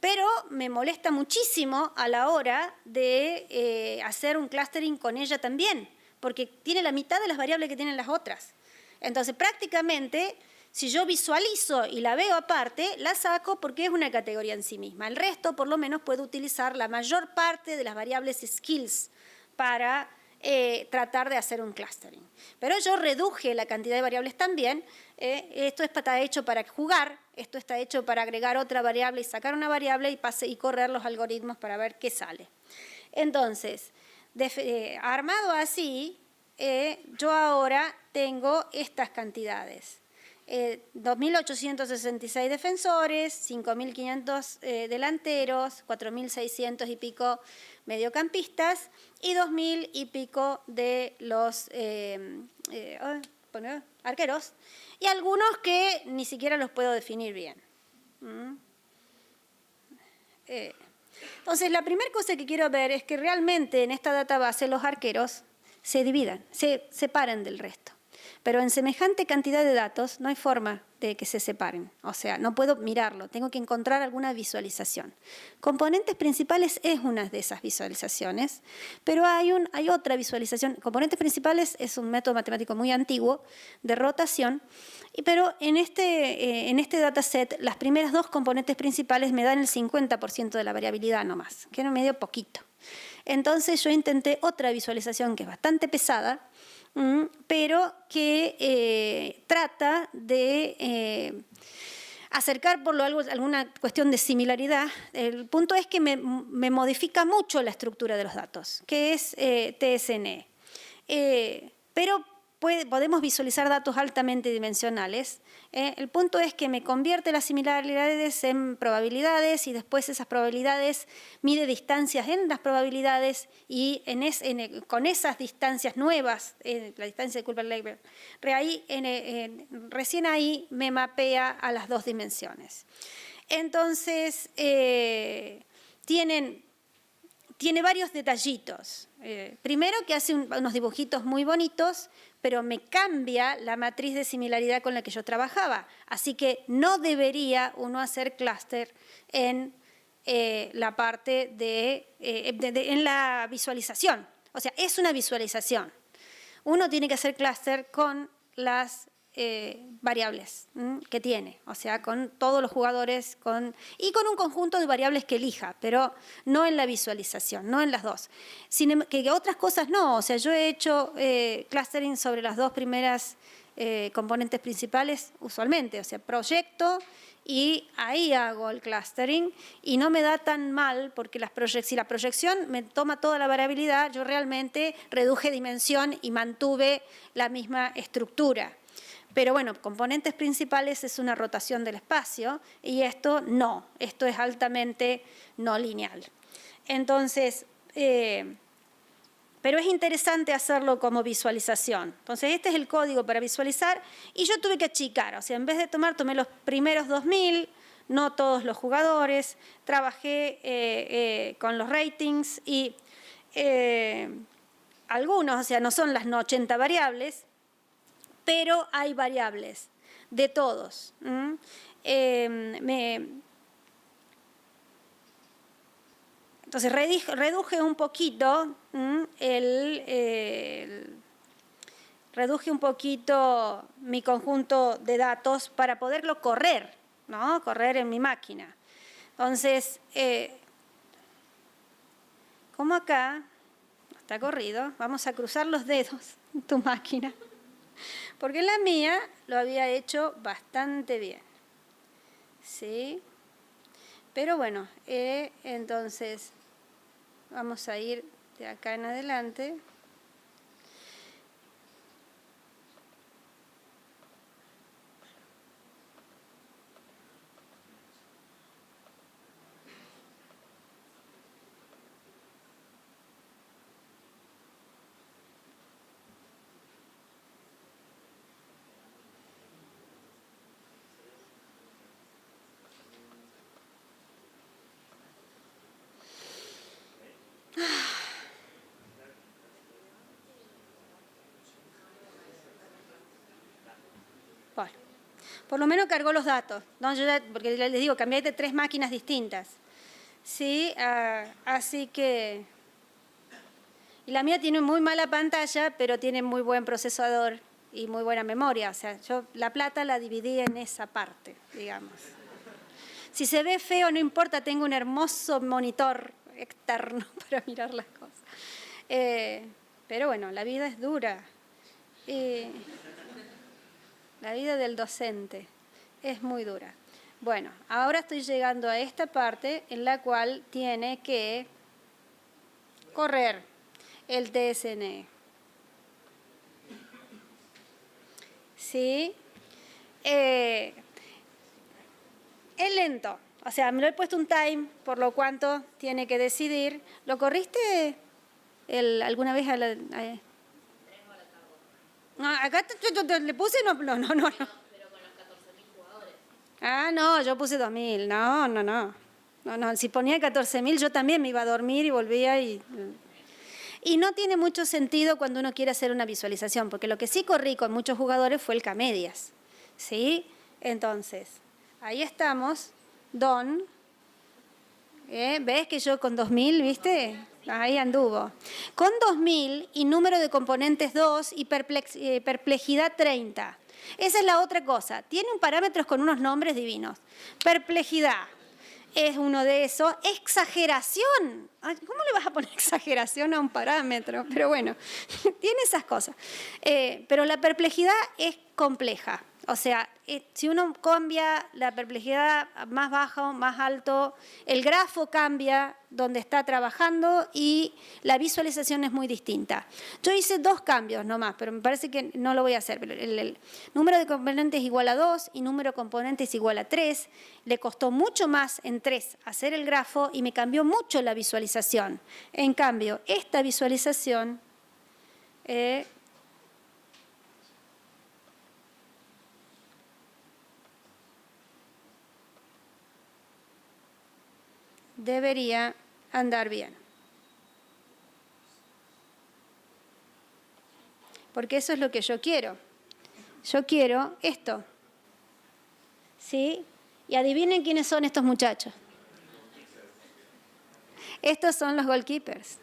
Pero me molesta muchísimo a la hora de hacer un clustering con ella también, porque tiene la mitad de las variables que tienen las otras. Entonces, prácticamente, Si yo visualizo y la veo aparte, la saco porque es una categoría en sí misma. El resto, por lo menos, puedo utilizar la mayor parte de las variables skills para tratar de hacer un clustering. Pero yo reduje la cantidad de variables también. Esto está hecho para jugar, esto está hecho para agregar otra variable y sacar una variable y correr los algoritmos para ver qué sale. Entonces, armado así, yo ahora tengo estas cantidades. 2.866 defensores, 5.500 delanteros, 4.600 y pico mediocampistas y 2.000 y pico de los arqueros y algunos que ni siquiera los puedo definir bien. Entonces, la primera cosa que quiero ver es que realmente en esta database los arqueros se dividan, se separen del resto. Pero en semejante cantidad de datos no hay forma de que se separen. O sea, no puedo mirarlo, tengo que encontrar alguna visualización. Componentes principales es una de esas visualizaciones, pero hay otra visualización. Componentes principales es un método matemático muy antiguo de rotación, pero en este dataset las primeras dos componentes principales me dan el 50% de la variabilidad nomás, que era medio poquito. Entonces yo intenté otra visualización que es bastante pesada, pero que trata de acercar por alguna cuestión de similaridad. El punto es que me modifica mucho la estructura de los datos, que es TSNE. Pero podemos visualizar datos altamente dimensionales. El punto es que me convierte las similaridades en probabilidades y después esas probabilidades mide distancias en las probabilidades y con esas distancias nuevas, la distancia de Kuiper-Leibler, recién ahí me mapea a las dos dimensiones. Entonces, tiene varios detallitos. Primero que hace unos dibujitos muy bonitos, pero me cambia la matriz de similaridad con la que yo trabajaba. Así que no debería uno hacer clúster en la parte en la visualización. O sea, es una visualización. Uno tiene que hacer clúster con las variables que tiene, o sea, con todos los jugadores y con un conjunto de variables que elija, pero no en la visualización, no en las dos. Que otras cosas no, o sea, yo he hecho clustering sobre las dos primeras componentes principales usualmente, o sea, proyecto y ahí hago el clustering y no me da tan mal porque si la proyección me toma toda la variabilidad, yo realmente reduje dimensión y mantuve la misma estructura. Pero bueno, componentes principales es una rotación del espacio y esto no, esto es altamente no lineal. Entonces, pero es interesante hacerlo como visualización. Entonces, este es el código para visualizar y yo tuve que achicar, o sea, en vez de tomé los primeros 2.000, no todos los jugadores, trabajé con los ratings y algunos, o sea, no son las 80 variables, pero hay variables de todos. Entonces reduje un poquito reduje un poquito mi conjunto de datos para poderlo correr, ¿no? Correr en mi máquina. Entonces, como acá está corrido, vamos a cruzar los dedos en tu máquina. Porque la mía lo había hecho bastante bien, ¿sí? Pero bueno, entonces vamos a ir de acá en adelante. Bueno, por lo menos cargó los datos, ¿no? Porque les digo, cambié de 3 máquinas distintas. ¿Sí? Así que... Y la mía tiene muy mala pantalla, pero tiene muy buen procesador. y muy buena memoria. O sea, yo la plata la dividí en esa parte, digamos. Si se ve feo, no importa, tengo un hermoso monitor externo para mirar las cosas. Pero bueno, la vida es dura. La vida del docente es muy dura. Bueno, ahora estoy llegando a esta parte en la cual tiene que correr el TSNE. ¿Sí? Es lento. O sea, me lo he puesto un time, por lo cuanto tiene que decidir. ¿Lo corriste alguna vez a la...? No, acá le puse... No. Pero con los 14.000 jugadores. Ah, no, yo puse 2.000. No, si ponía 14.000 yo también me iba a dormir y volvía y... Y no tiene mucho sentido cuando uno quiere hacer una visualización, porque lo que sí corrí con muchos jugadores fue el K-medias, ¿sí? Entonces, ahí estamos, Don, ¿ves que yo con 2.000, viste? Ahí anduvo. Con 2.000 y número de componentes 2 y perplejidad 30. Esa es la otra cosa. Tiene un parámetros con unos nombres divinos. Perplejidad es uno de esos. Exageración. Ay, ¿cómo le vas a poner exageración a un parámetro? Pero bueno, tiene esas cosas. Pero la perplejidad es compleja. O sea, si uno cambia la perplejidad más bajo, más alto, el grafo cambia donde está trabajando y la visualización es muy distinta. Yo hice 2 cambios nomás, pero me parece que no lo voy a hacer. Pero el número de componentes es igual a 2 y número de componentes es igual a 3. Le costó mucho más en 3 hacer el grafo y me cambió mucho la visualización. En cambio, esta visualización... debería andar bien. Porque eso es lo que yo quiero. Yo quiero esto. ¿Sí? Y adivinen quiénes son estos muchachos. Estos son los goalkeepers.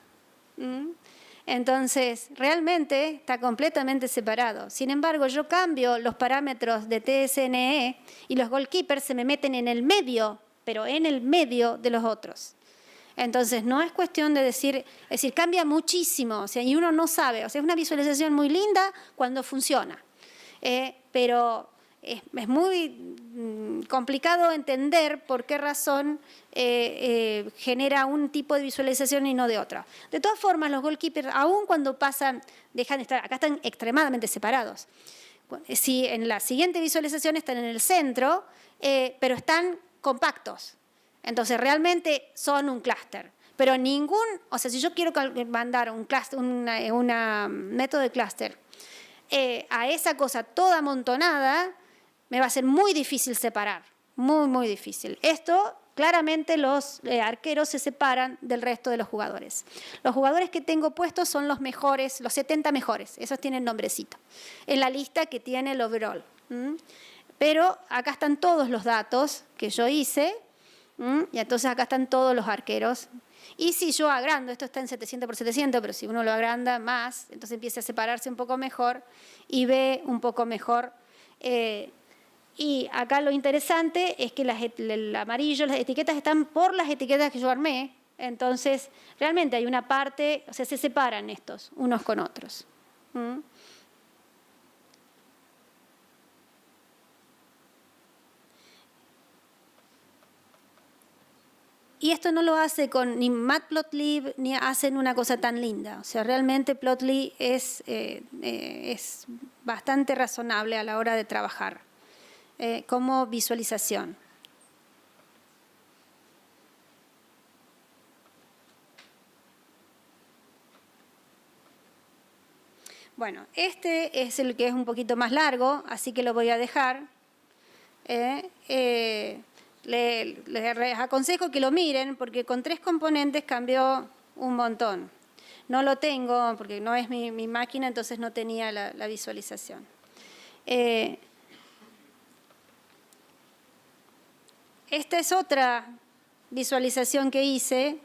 Entonces, realmente está completamente separado. Sin embargo, yo cambio los parámetros de TSNE y los goalkeepers se me meten en el medio, pero en el medio de los otros. Entonces, no es cuestión de decir, es decir, cambia muchísimo, o sea, y uno no sabe, o sea, es una visualización muy linda cuando funciona, pero es muy complicado entender por qué razón genera un tipo de visualización y no de otra. De todas formas, los goalkeepers, aun cuando pasan, dejan de estar, acá están extremadamente separados. Si en la siguiente visualización están en el centro, pero están compactos. Entonces, realmente son un clúster. Pero ningún, o sea, si yo quiero mandar un clúster, una método de clúster a esa cosa toda amontonada, me va a ser muy difícil separar. Muy, muy difícil. Esto, claramente, los arqueros se separan del resto de los jugadores. Los jugadores que tengo puestos son los mejores, los 70 mejores. Esos tienen nombrecito. En la lista que tiene el overall. Pero acá están todos los datos que yo hice. Y entonces acá están todos los arqueros. Y si yo agrando, esto está en 700 por 700, pero si uno lo agranda más, entonces empieza a separarse un poco mejor y ve un poco mejor. Y acá lo interesante es que el amarillo, las etiquetas están por las etiquetas que yo armé. Entonces, realmente hay una parte, o sea, se separan estos unos con otros. Y esto no lo hace con ni Matplotlib ni hacen una cosa tan linda. O sea, realmente Plotly es bastante razonable a la hora de trabajar como visualización. Bueno, este es el que es un poquito más largo, así que lo voy a dejar. Les aconsejo que lo miren porque con 3 componentes cambió un montón. No lo tengo porque no es mi máquina, entonces no tenía la visualización. Esta es otra visualización que hice.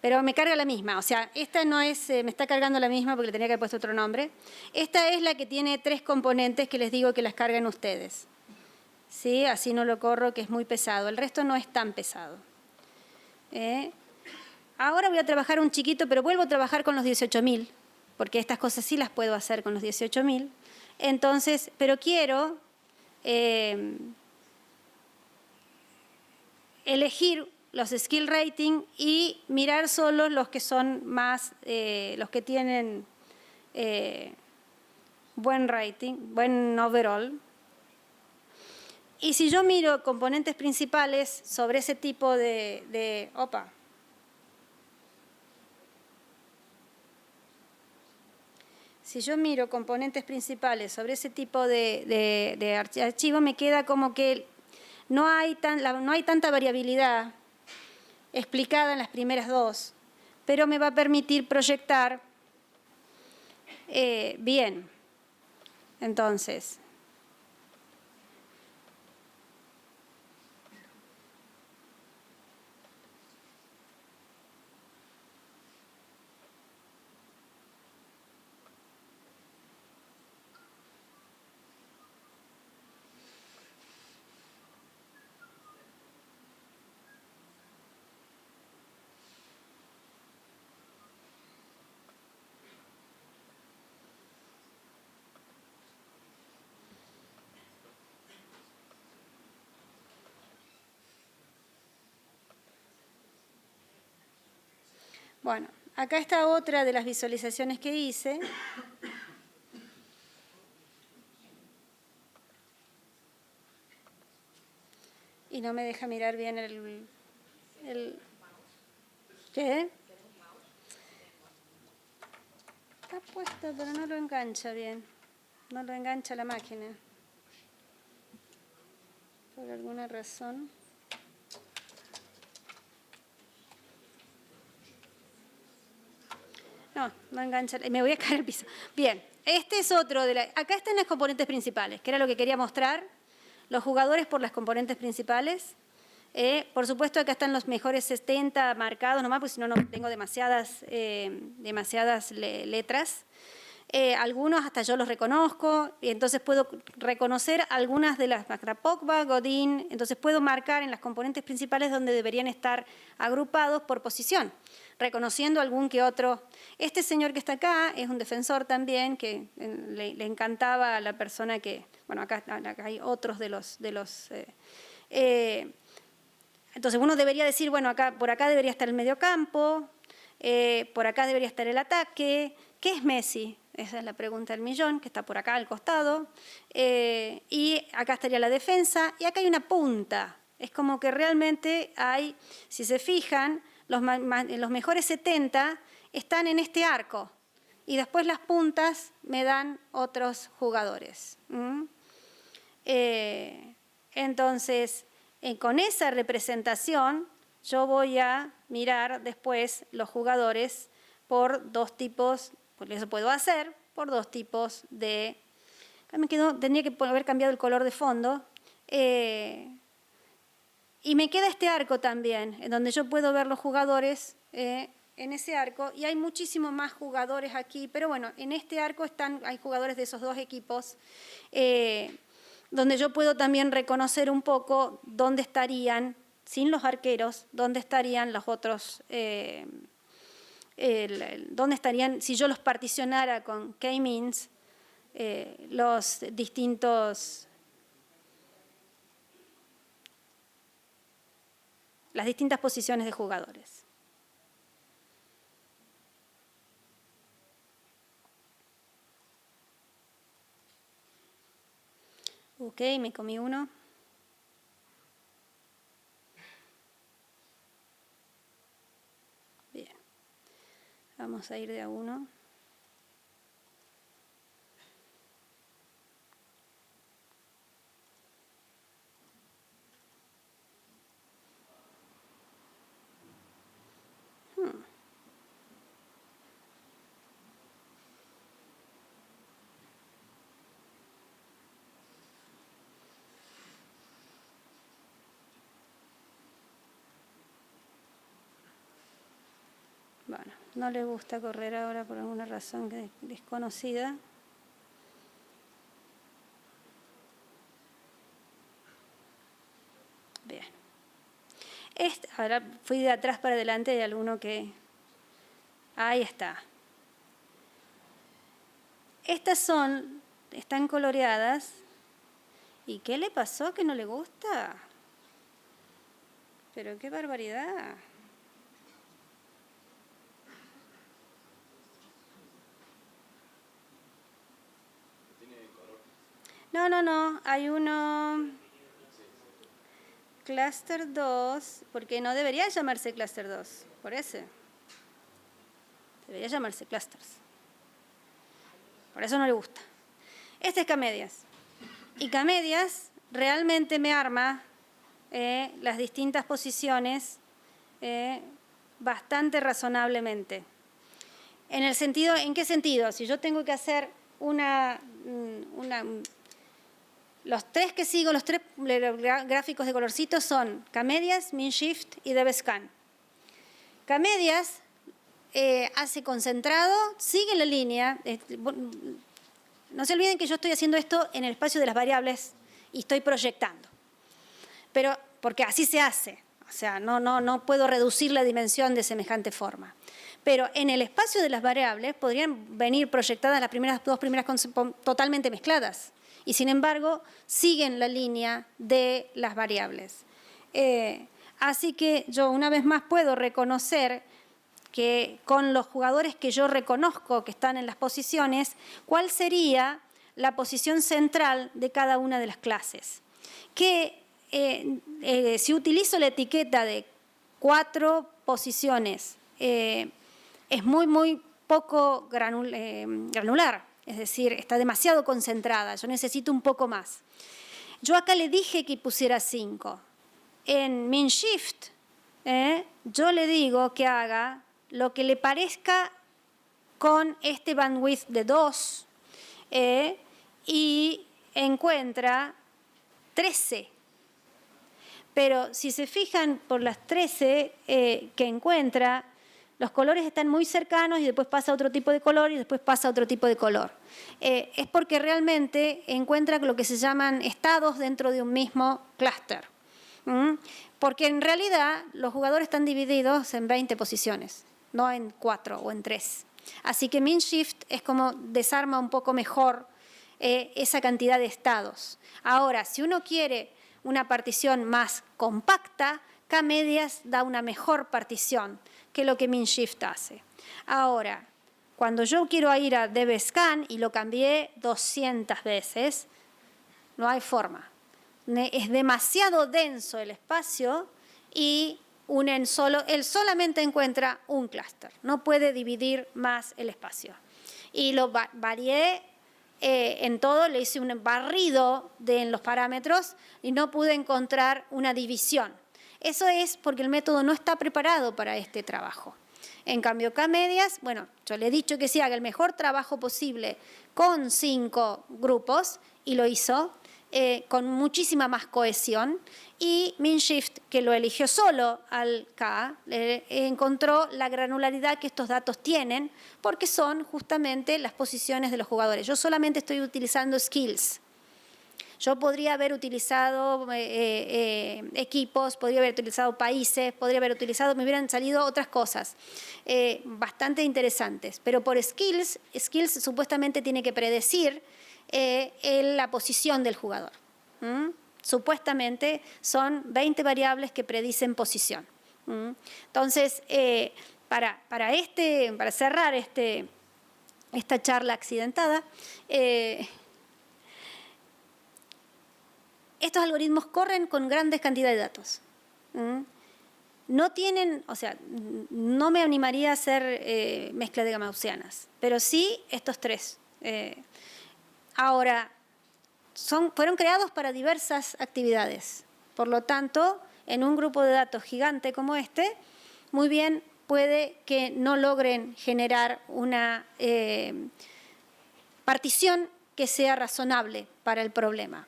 pero me carga la misma. O sea, esta no es, me está cargando la misma porque le tenía que haber puesto otro nombre. Esta es la que tiene 3 componentes que les digo que las cargan ustedes. ¿Sí? Así no lo corro, que es muy pesado. El resto no es tan pesado. Ahora voy a trabajar un chiquito, pero vuelvo a trabajar con los 18.000, porque estas cosas sí las puedo hacer con los 18.000. Entonces, pero quiero elegir los skill rating y mirar solo los que son más, los que tienen buen rating, buen overall. Y si yo miro componentes principales sobre ese tipo si yo miro componentes principales sobre ese tipo de archivo, me queda como que no hay tanta variabilidad explicada en las primeras 2, pero me va a permitir proyectar bien. Entonces, bueno, acá está otra de las visualizaciones que hice. Y no me deja mirar bien el ¿qué? Está puesto, pero no lo engancha bien. No lo engancha la máquina. Por alguna razón. No engancha. Me voy a caer al piso. Bien, este es otro de acá están las componentes principales, que era lo que quería mostrar. Los jugadores por las componentes principales. Por supuesto, acá están los mejores 70 marcados nomás, porque si no, no tengo demasiadas letras. Algunos hasta yo los reconozco, y entonces puedo reconocer algunas de las, Pogba, Godín, entonces puedo marcar en las componentes principales donde deberían estar agrupados por posición, reconociendo algún que otro. Este señor que está acá es un defensor también, que le encantaba a la persona que, bueno, acá hay otros de los entonces uno debería decir, bueno, por acá debería estar el mediocampo, por acá debería estar el ataque. ¿Qué es Messi? Esa es la pregunta del millón, que está por acá al costado. Y acá estaría la defensa, y acá hay una punta. Es como que realmente hay, si se fijan, los mejores 70 están en este arco. Y después las puntas me dan otros jugadores. Entonces, con esa representación, yo voy a mirar después los jugadores por 2 tipos, porque eso puedo hacer, por 2 tipos de... Tendría que haber cambiado el color de fondo. Y me queda este arco también, en donde yo puedo ver los jugadores en ese arco, y hay muchísimos más jugadores aquí, pero bueno, en este arco hay jugadores de esos 2 equipos, donde yo puedo también reconocer un poco dónde estarían, sin los arqueros, dónde estarían los otros, dónde estarían, si yo los particionara con K-means, las distintas posiciones de jugadores. Ok, me comí uno. Bien. Vamos a ir de a uno. no le gusta correr ahora por alguna razón desconocida. Bien. Ahora fui de atrás para adelante, hay alguno que... Ahí está. Estas están coloreadas. ¿Y qué le pasó que no le gusta? Pero qué barbaridad. No, hay uno... Cluster 2, porque no debería llamarse Cluster 2, por ese. Debería llamarse Clusters. Por eso no le gusta. Este es K-medias. Y K-medias realmente me arma las distintas posiciones bastante razonablemente. ¿En qué sentido? Si yo tengo que hacer los tres que sigo, los tres gráficos de colorcitos son K-medias, MinShift y DevScan. K-medias hace concentrado, sigue la línea. No se olviden que yo estoy haciendo esto en el espacio de las variables y estoy proyectando. Pero porque así se hace. O sea, no puedo reducir la dimensión de semejante forma. Pero en el espacio de las variables podrían venir proyectadas las dos primeras totalmente mezcladas. Y sin embargo, siguen la línea de las variables. Así que yo una vez más puedo reconocer que con los jugadores que yo reconozco que están en las posiciones, cuál sería la posición central de cada una de las clases. Que si utilizo la etiqueta de 4 posiciones, es muy poco granular. Es decir, está demasiado concentrada, yo necesito un poco más. Yo acá le dije que pusiera 5. En MinShift, yo le digo que haga lo que le parezca con este bandwidth de 2 y encuentra 13. Pero si se fijan por las 13 que encuentra, los colores están muy cercanos y después pasa otro tipo de color y después pasa otro tipo de color. Es porque realmente encuentra lo que se llaman estados dentro de un mismo clúster. Porque en realidad los jugadores están divididos en 20 posiciones, no en 4 o en 3. Así que MinShift es como desarma un poco mejor esa cantidad de estados. Ahora, si uno quiere una partición más compacta, K-medias da una mejor partición que lo que MinShift hace. Ahora, cuando yo quiero ir a DevScan y lo cambié 200 veces, no hay forma. Es demasiado denso el espacio y él solamente encuentra un clúster. No puede dividir más el espacio. Y lo varié en todo, le hice un barrido en los parámetros y no pude encontrar una división. Eso es porque el método no está preparado para este trabajo. En cambio, K-medias, bueno, yo le he dicho que sí haga el mejor trabajo posible con 5 grupos y lo hizo con muchísima más cohesión. Y MinShift, que lo eligió solo al K, encontró la granularidad que estos datos tienen porque son justamente las posiciones de los jugadores. Yo solamente estoy utilizando skills. Yo podría haber utilizado equipos, podría haber utilizado países, me hubieran salido otras cosas bastante interesantes. Pero por skills supuestamente tiene que predecir la posición del jugador. Supuestamente son 20 variables que predicen posición. Entonces, para cerrar esta charla accidentada, estos algoritmos corren con grandes cantidades de datos. No tienen, o sea, no me animaría a hacer mezcla de gaussianas, pero sí estos 3. Ahora, fueron creados para diversas actividades. Por lo tanto, en un grupo de datos gigante como este, muy bien puede que no logren generar una partición que sea razonable para el problema.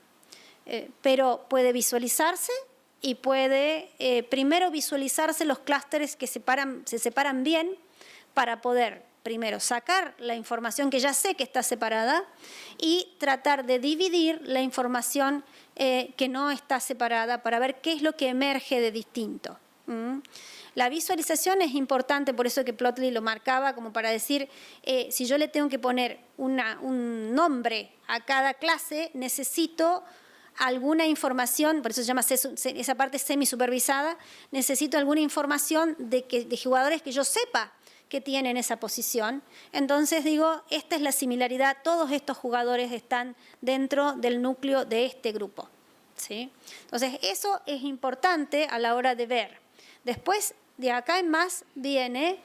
Pero puede visualizarse y puede primero visualizarse los clústeres que se separan bien para poder, primero, sacar la información que ya sé que está separada y tratar de dividir la información que no está separada para ver qué es lo que emerge de distinto. La visualización es importante, por eso que Plotly lo marcaba como para decir, si yo le tengo que poner un nombre a cada clase, necesito alguna información, por eso se llama esa parte semisupervisada, necesito alguna información de jugadores que yo sepa que tienen esa posición. Entonces digo, esta es la similaridad, todos estos jugadores están dentro del núcleo de este grupo, ¿sí? Entonces eso es importante a la hora de ver. Después, de acá en más, viene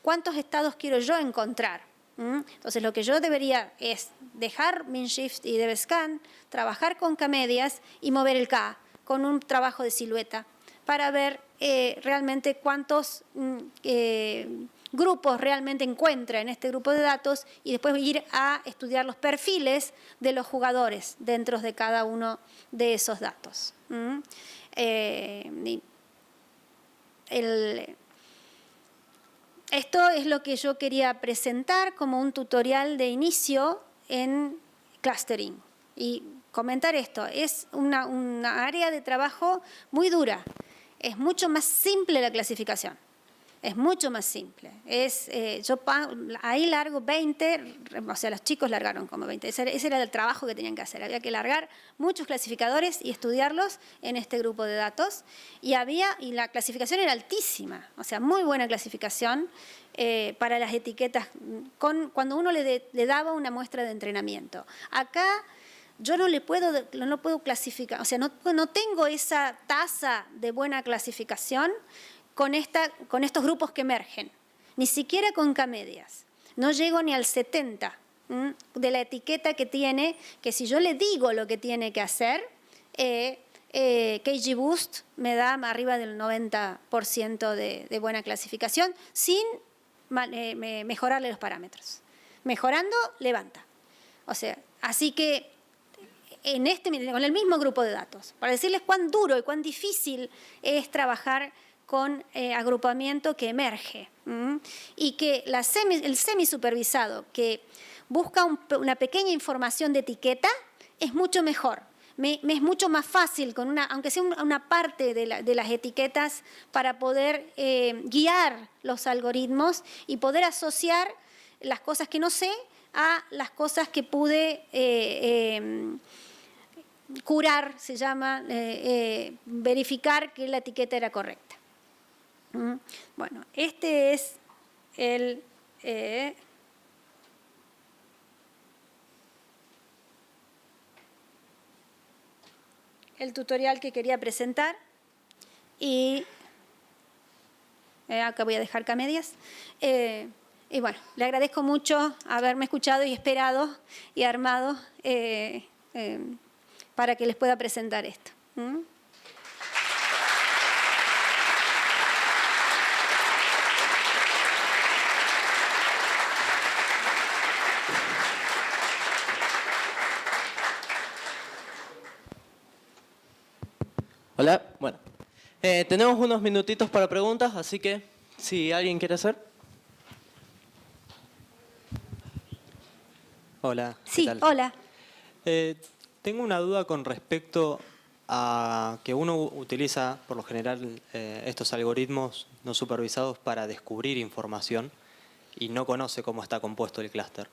cuántos estados quiero yo encontrar. Entonces lo que yo debería es dejar MinShift y DevScan, trabajar con K-medias y mover el K con un trabajo de silueta para ver realmente cuántos grupos realmente encuentra en este grupo de datos y después ir a estudiar los perfiles de los jugadores dentro de cada uno de esos datos. Esto es lo que yo quería presentar como un tutorial de inicio en clustering. Y comentar esto, es una área de trabajo muy dura. Es mucho más simple la clasificación. Es mucho más simple. Yo ahí largo 20, o sea, los chicos largaron como 20. Ese era el trabajo que tenían que hacer. Había que largar muchos clasificadores y estudiarlos en este grupo de datos. Y la clasificación era altísima, o sea, muy buena clasificación para las etiquetas, cuando uno le daba una muestra de entrenamiento. Acá yo no puedo clasificar, o sea, no tengo esa tasa de buena clasificación con estos grupos que emergen, ni siquiera con K-medias. No llego ni al 70 de la etiqueta que tiene, que si yo le digo lo que tiene que hacer, KGBoost me da arriba del 90% de buena clasificación sin mejorarle los parámetros. Mejorando, levanta. O sea, así que con el mismo grupo de datos, para decirles cuán duro y cuán difícil es trabajar con agrupamiento que emerge y que el semisupervisado que busca una pequeña información de etiqueta es mucho mejor. Me es mucho más fácil, aunque sea una parte de las etiquetas, para poder guiar los algoritmos y poder asociar las cosas que no sé a las cosas que pude curar, se llama, verificar que la etiqueta era correcta. Bueno, este es el tutorial que quería presentar y acá voy a dejar K-medias. Y bueno, le agradezco mucho haberme escuchado y esperado y armado para que les pueda presentar esto. Hola, bueno, tenemos unos minutitos para preguntas, así que si alguien quiere hacer. Hola. Sí, ¿qué tal? hola. Tengo una duda con respecto a que uno utiliza, por lo general, estos algoritmos no supervisados para descubrir información y no conoce cómo está compuesto el clúster.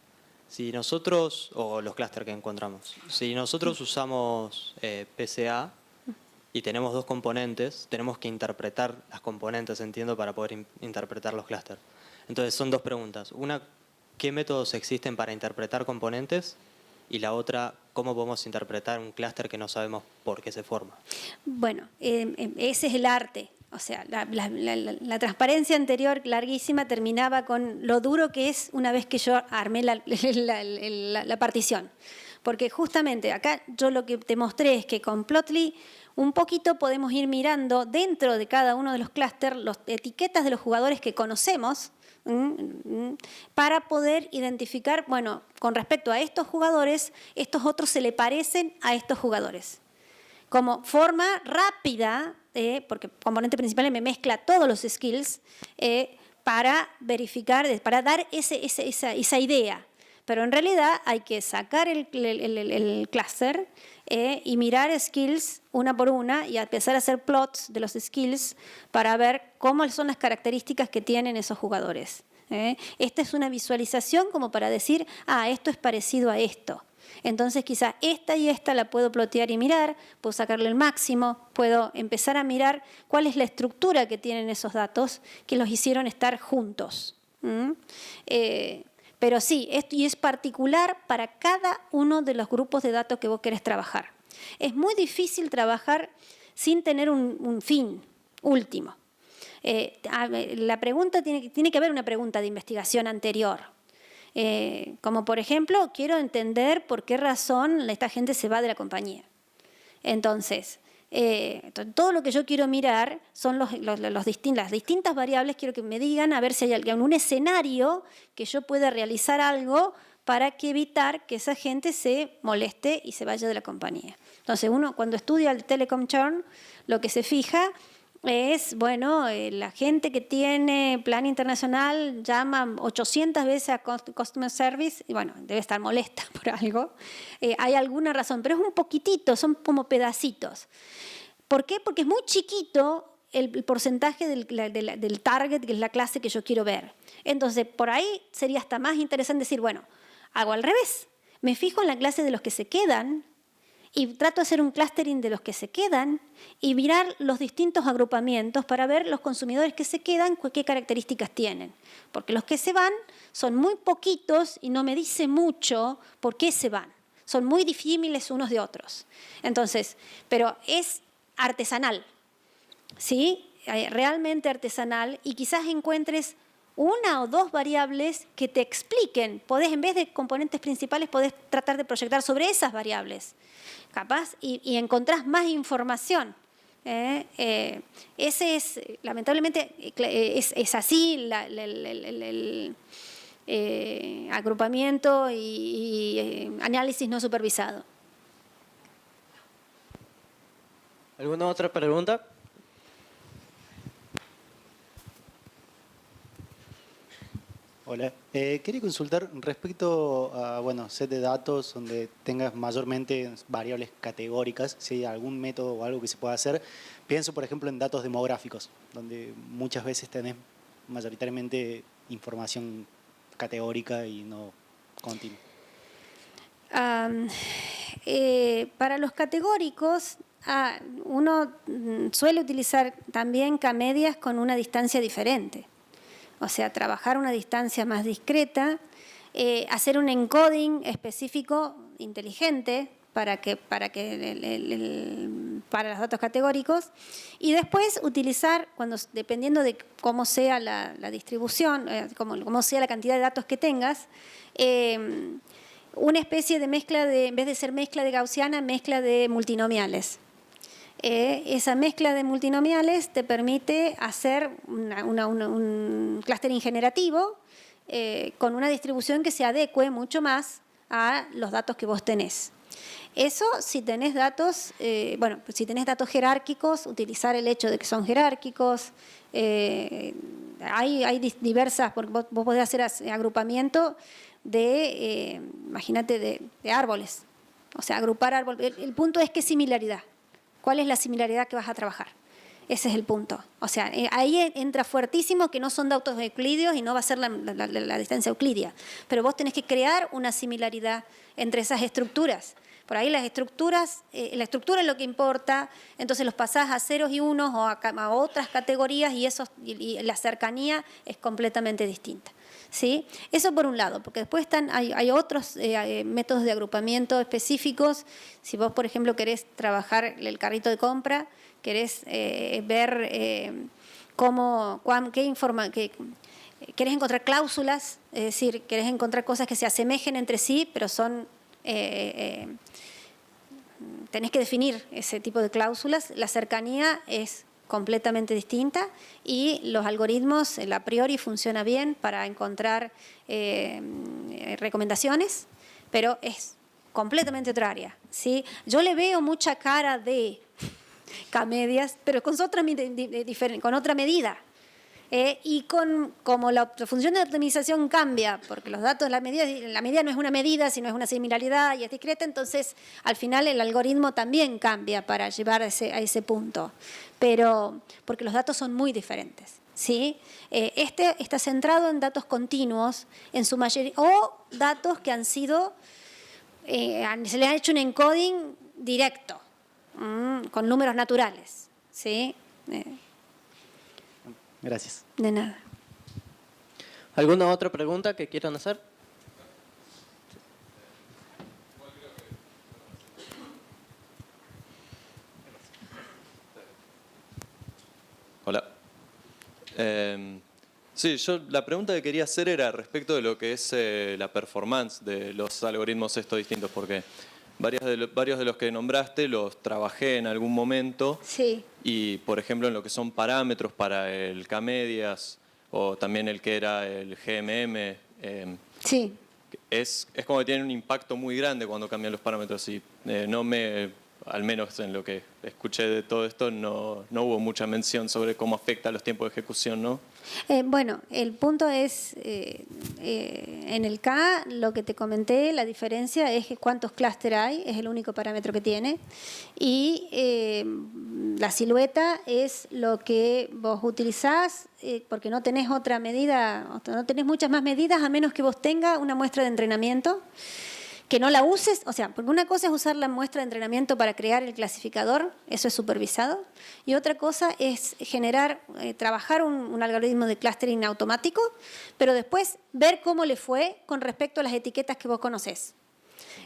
Si nosotros, o los clústeres que encontramos, si nosotros usamos PCA y tenemos dos componentes, tenemos que interpretar las componentes, entiendo, para poder interpretar los clústeres. Entonces son dos preguntas. Una, ¿qué métodos existen para interpretar componentes? Y la otra, ¿cómo podemos interpretar un clúster que no sabemos por qué se forma? Bueno, ese es el arte. O sea, la transparencia anterior, larguísima, terminaba con lo duro que es una vez que yo armé la partición. Porque justamente acá yo lo que te mostré es que con Plotly un poquito podemos ir mirando dentro de cada uno de los clústeres las etiquetas de los jugadores que conocemos para poder identificar, bueno, con respecto a estos jugadores, estos otros se le parecen a estos jugadores. Como forma rápida, porque el componente principal me mezcla todos los skills, para verificar, para dar esa idea. Pero en realidad hay que sacar el clúster y mirar skills una por una y empezar a hacer plots de los skills para ver cómo son las características que tienen esos jugadores. Esta es una visualización como para decir, esto es parecido a esto. Entonces quizá esta y esta la puedo plotear y mirar, puedo sacarle el máximo, puedo empezar a mirar cuál es la estructura que tienen esos datos que los hicieron estar juntos. Pero sí, esto y es particular para cada uno de los grupos de datos que vos querés trabajar. Es muy difícil trabajar sin tener un fin último. La pregunta tiene que haber una pregunta de investigación anterior. Como por ejemplo, quiero entender por qué razón esta gente se va de la compañía. Entonces, todo lo que yo quiero mirar son las distintas variables. Quiero que me digan a ver si hay algún escenario que yo pueda realizar algo para evitar que esa gente se moleste y se vaya de la compañía. Entonces, uno cuando estudia el Telecom Churn, lo que se fija es, la gente que tiene plan internacional llama 800 veces a Customer Service y debe estar molesta por algo. Hay alguna razón, pero es un poquitito, son como pedacitos. ¿Por qué? Porque es muy chiquito el porcentaje del target, que es la clase que yo quiero ver. Entonces, por ahí sería hasta más interesante decir, hago al revés. Me fijo en la clase de los que se quedan y trato de hacer un clustering de los que se quedan y mirar los distintos agrupamientos para ver los consumidores que se quedan, qué características tienen. Porque los que se van son muy poquitos y no me dice mucho por qué se van. Son muy disímiles unos de otros. Entonces, pero es artesanal, ¿sí? Realmente artesanal, y quizás encuentres una o dos variables que te expliquen. Podés, en vez de componentes principales, podés tratar de proyectar sobre esas variables. Capaz, y encontrás más información. Ese es, lamentablemente, es así el agrupamiento y análisis no supervisado. ¿Alguna otra pregunta? Hola, quería consultar respecto a set de datos donde tengas mayormente variables categóricas, si hay algún método o algo que se pueda hacer. Pienso, por ejemplo, en datos demográficos, donde muchas veces tenés mayoritariamente información categórica y no continua. Para los categóricos, uno suele utilizar también K-medias con una distancia diferente. O sea, trabajar una distancia más discreta, hacer un encoding específico, inteligente, para los datos categóricos, y después utilizar, dependiendo de cómo sea la distribución, cómo sea la cantidad de datos que tengas, una especie de mezcla en vez de ser mezcla de gaussiana, mezcla de multinomiales. Esa mezcla de multinomiales te permite hacer un clustering generativo con una distribución que se adecue mucho más a los datos que vos tenés. Eso, si tenés datos, si tenés datos jerárquicos, utilizar el hecho de que son jerárquicos. Hay diversas, porque vos podés hacer agrupamiento imagínate, de árboles. O sea, agrupar árboles. El punto es qué similaridad. ¿Cuál es la similaridad que vas a trabajar? Ese es el punto. O sea, ahí entra fuertísimo que no son datos euclidios y no va a ser la distancia euclidia. Pero vos tenés que crear una similaridad entre esas estructuras. Por ahí las estructuras, la estructura es lo que importa, entonces los pasás a ceros y unos o a otras categorías y la cercanía es completamente distinta. ¿Sí? Eso por un lado, porque después hay otros métodos de agrupamiento específicos. Si vos, por ejemplo, querés trabajar el carrito de compra, querés ver querés encontrar cláusulas, es decir, querés encontrar cosas que se asemejen entre sí, pero son tenés que definir ese tipo de cláusulas. La cercanía es completamente distinta y los algoritmos a priori funciona bien para encontrar recomendaciones, pero es completamente otra área, ¿sí? Yo le veo mucha cara de K-medias, pero con otra medida. Y como la función de optimización cambia, porque los datos, la medida no es una medida, sino es una similaridad y es discreta, entonces al final el algoritmo también cambia para llevar a ese punto. Pero porque los datos son muy diferentes. ¿Sí? Este está centrado en datos continuos, en su mayoría, o datos que han sido, se le ha hecho un encoding directo, con números naturales. ¿Sí? Gracias. De nada. ¿Alguna otra pregunta que quieran hacer? Hola. Sí, yo la pregunta que quería hacer era respecto de lo que es la performance de los algoritmos estos distintos, porque varios de los que nombraste los trabajé en algún momento. Sí. Y, por ejemplo, en lo que son parámetros para el K-medias o también el que era el GMM, Sí. es como que tienen un impacto muy grande cuando cambian los parámetros y al menos en lo que escuché de todo esto, no hubo mucha mención sobre cómo afecta los tiempos de ejecución, ¿no? Bueno, el punto es, en el K, lo que te comenté, la diferencia es que cuántos clústeres hay, es el único parámetro que tiene, y la silueta es lo que vos utilizás, porque no tenés otra medida, no tenés muchas más medidas a menos que vos tengas una muestra de entrenamiento, que no la uses, o sea, porque una cosa es usar la muestra de entrenamiento para crear el clasificador, eso es supervisado, y otra cosa es trabajar un algoritmo de clustering automático, pero después ver cómo le fue con respecto a las etiquetas que vos conocés.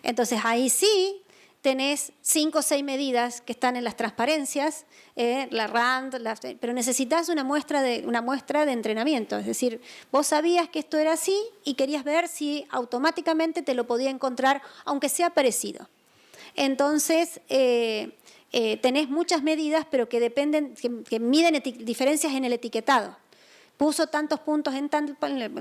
Entonces ahí sí tenés 5 o 6 medidas que están en las transparencias, la RAND, pero necesitas una muestra de entrenamiento. Es decir, vos sabías que esto era así y querías ver si automáticamente te lo podía encontrar, aunque sea parecido. Entonces, tenés muchas medidas, pero que miden diferencias en el etiquetado. Puso tantos puntos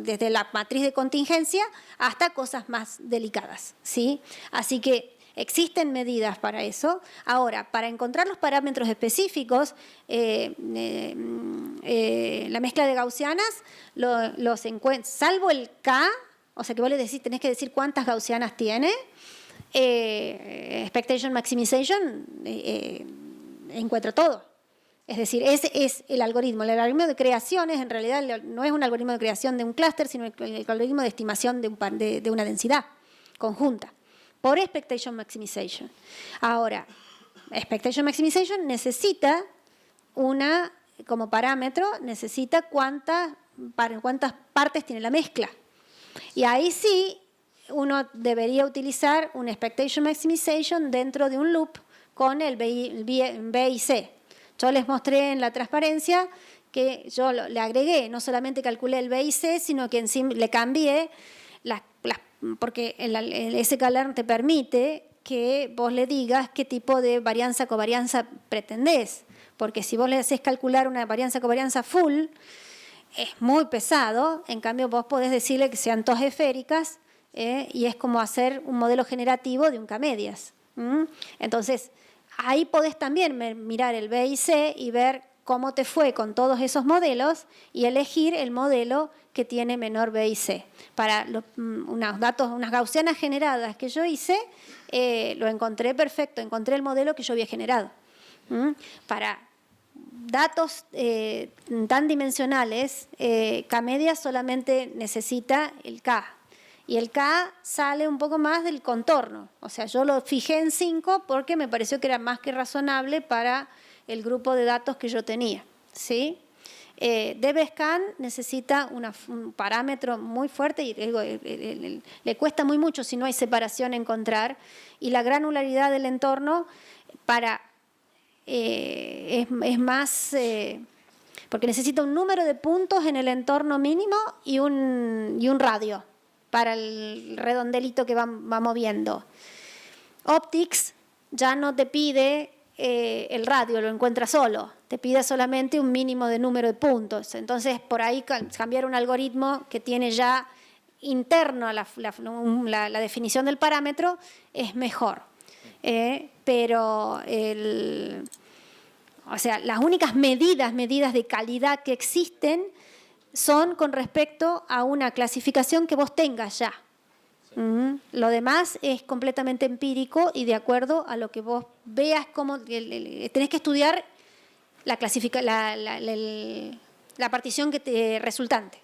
desde la matriz de contingencia hasta cosas más delicadas, ¿sí? Así que existen medidas para eso. Ahora, para encontrar los parámetros específicos, la mezcla de gaussianas los encuentra, salvo el K, o sea que vos tenés que decir cuántas gaussianas tiene, expectation maximization encuentra todo. Es decir, ese es el algoritmo. El algoritmo de creación en realidad no es un algoritmo de creación de un clúster, sino el algoritmo de estimación de una densidad conjunta, por expectation maximization. Ahora, expectation maximization necesita como parámetro, necesita cuántas partes tiene la mezcla. Y ahí sí, uno debería utilizar un expectation maximization dentro de un loop con el B y C. Yo les mostré en la transparencia que yo le agregué, no solamente calculé el B y C, sino que encima le cambié porque el sklearn te permite que vos le digas qué tipo de varianza-covarianza pretendés. Porque si vos le haces calcular una varianza-covarianza full, es muy pesado. En cambio, vos podés decirle que sean todas esféricas, y es como hacer un modelo generativo de un K-medias. Entonces, ahí podés también mirar el B y C y ver cómo te fue con todos esos modelos y elegir el modelo que tiene menor B y C. Para unas gaussianas generadas que yo hice, lo encontré perfecto, encontré el modelo que yo había generado. Para datos tan dimensionales, K-medias solamente necesita el K. Y el K sale un poco más del contorno. O sea, yo lo fijé en 5 porque me pareció que era más que razonable para el grupo de datos que yo tenía, ¿sí? DBSCAN necesita un parámetro muy fuerte y le cuesta muy mucho si no hay separación encontrar. Y la granularidad del entorno es más... porque necesita un número de puntos en el entorno mínimo y un radio para el redondelito que va moviendo. Optics ya no te pide el radio, lo encuentra solo, te pide solamente un mínimo de número de puntos. Entonces, por ahí cambiar un algoritmo que tiene ya interno la definición del parámetro es mejor. Pero O sea, las únicas medidas de calidad que existen son con respecto a una clasificación que vos tengas ya. Lo demás es completamente empírico y de acuerdo a lo que vos veas, tenés que estudiar la partición resultante.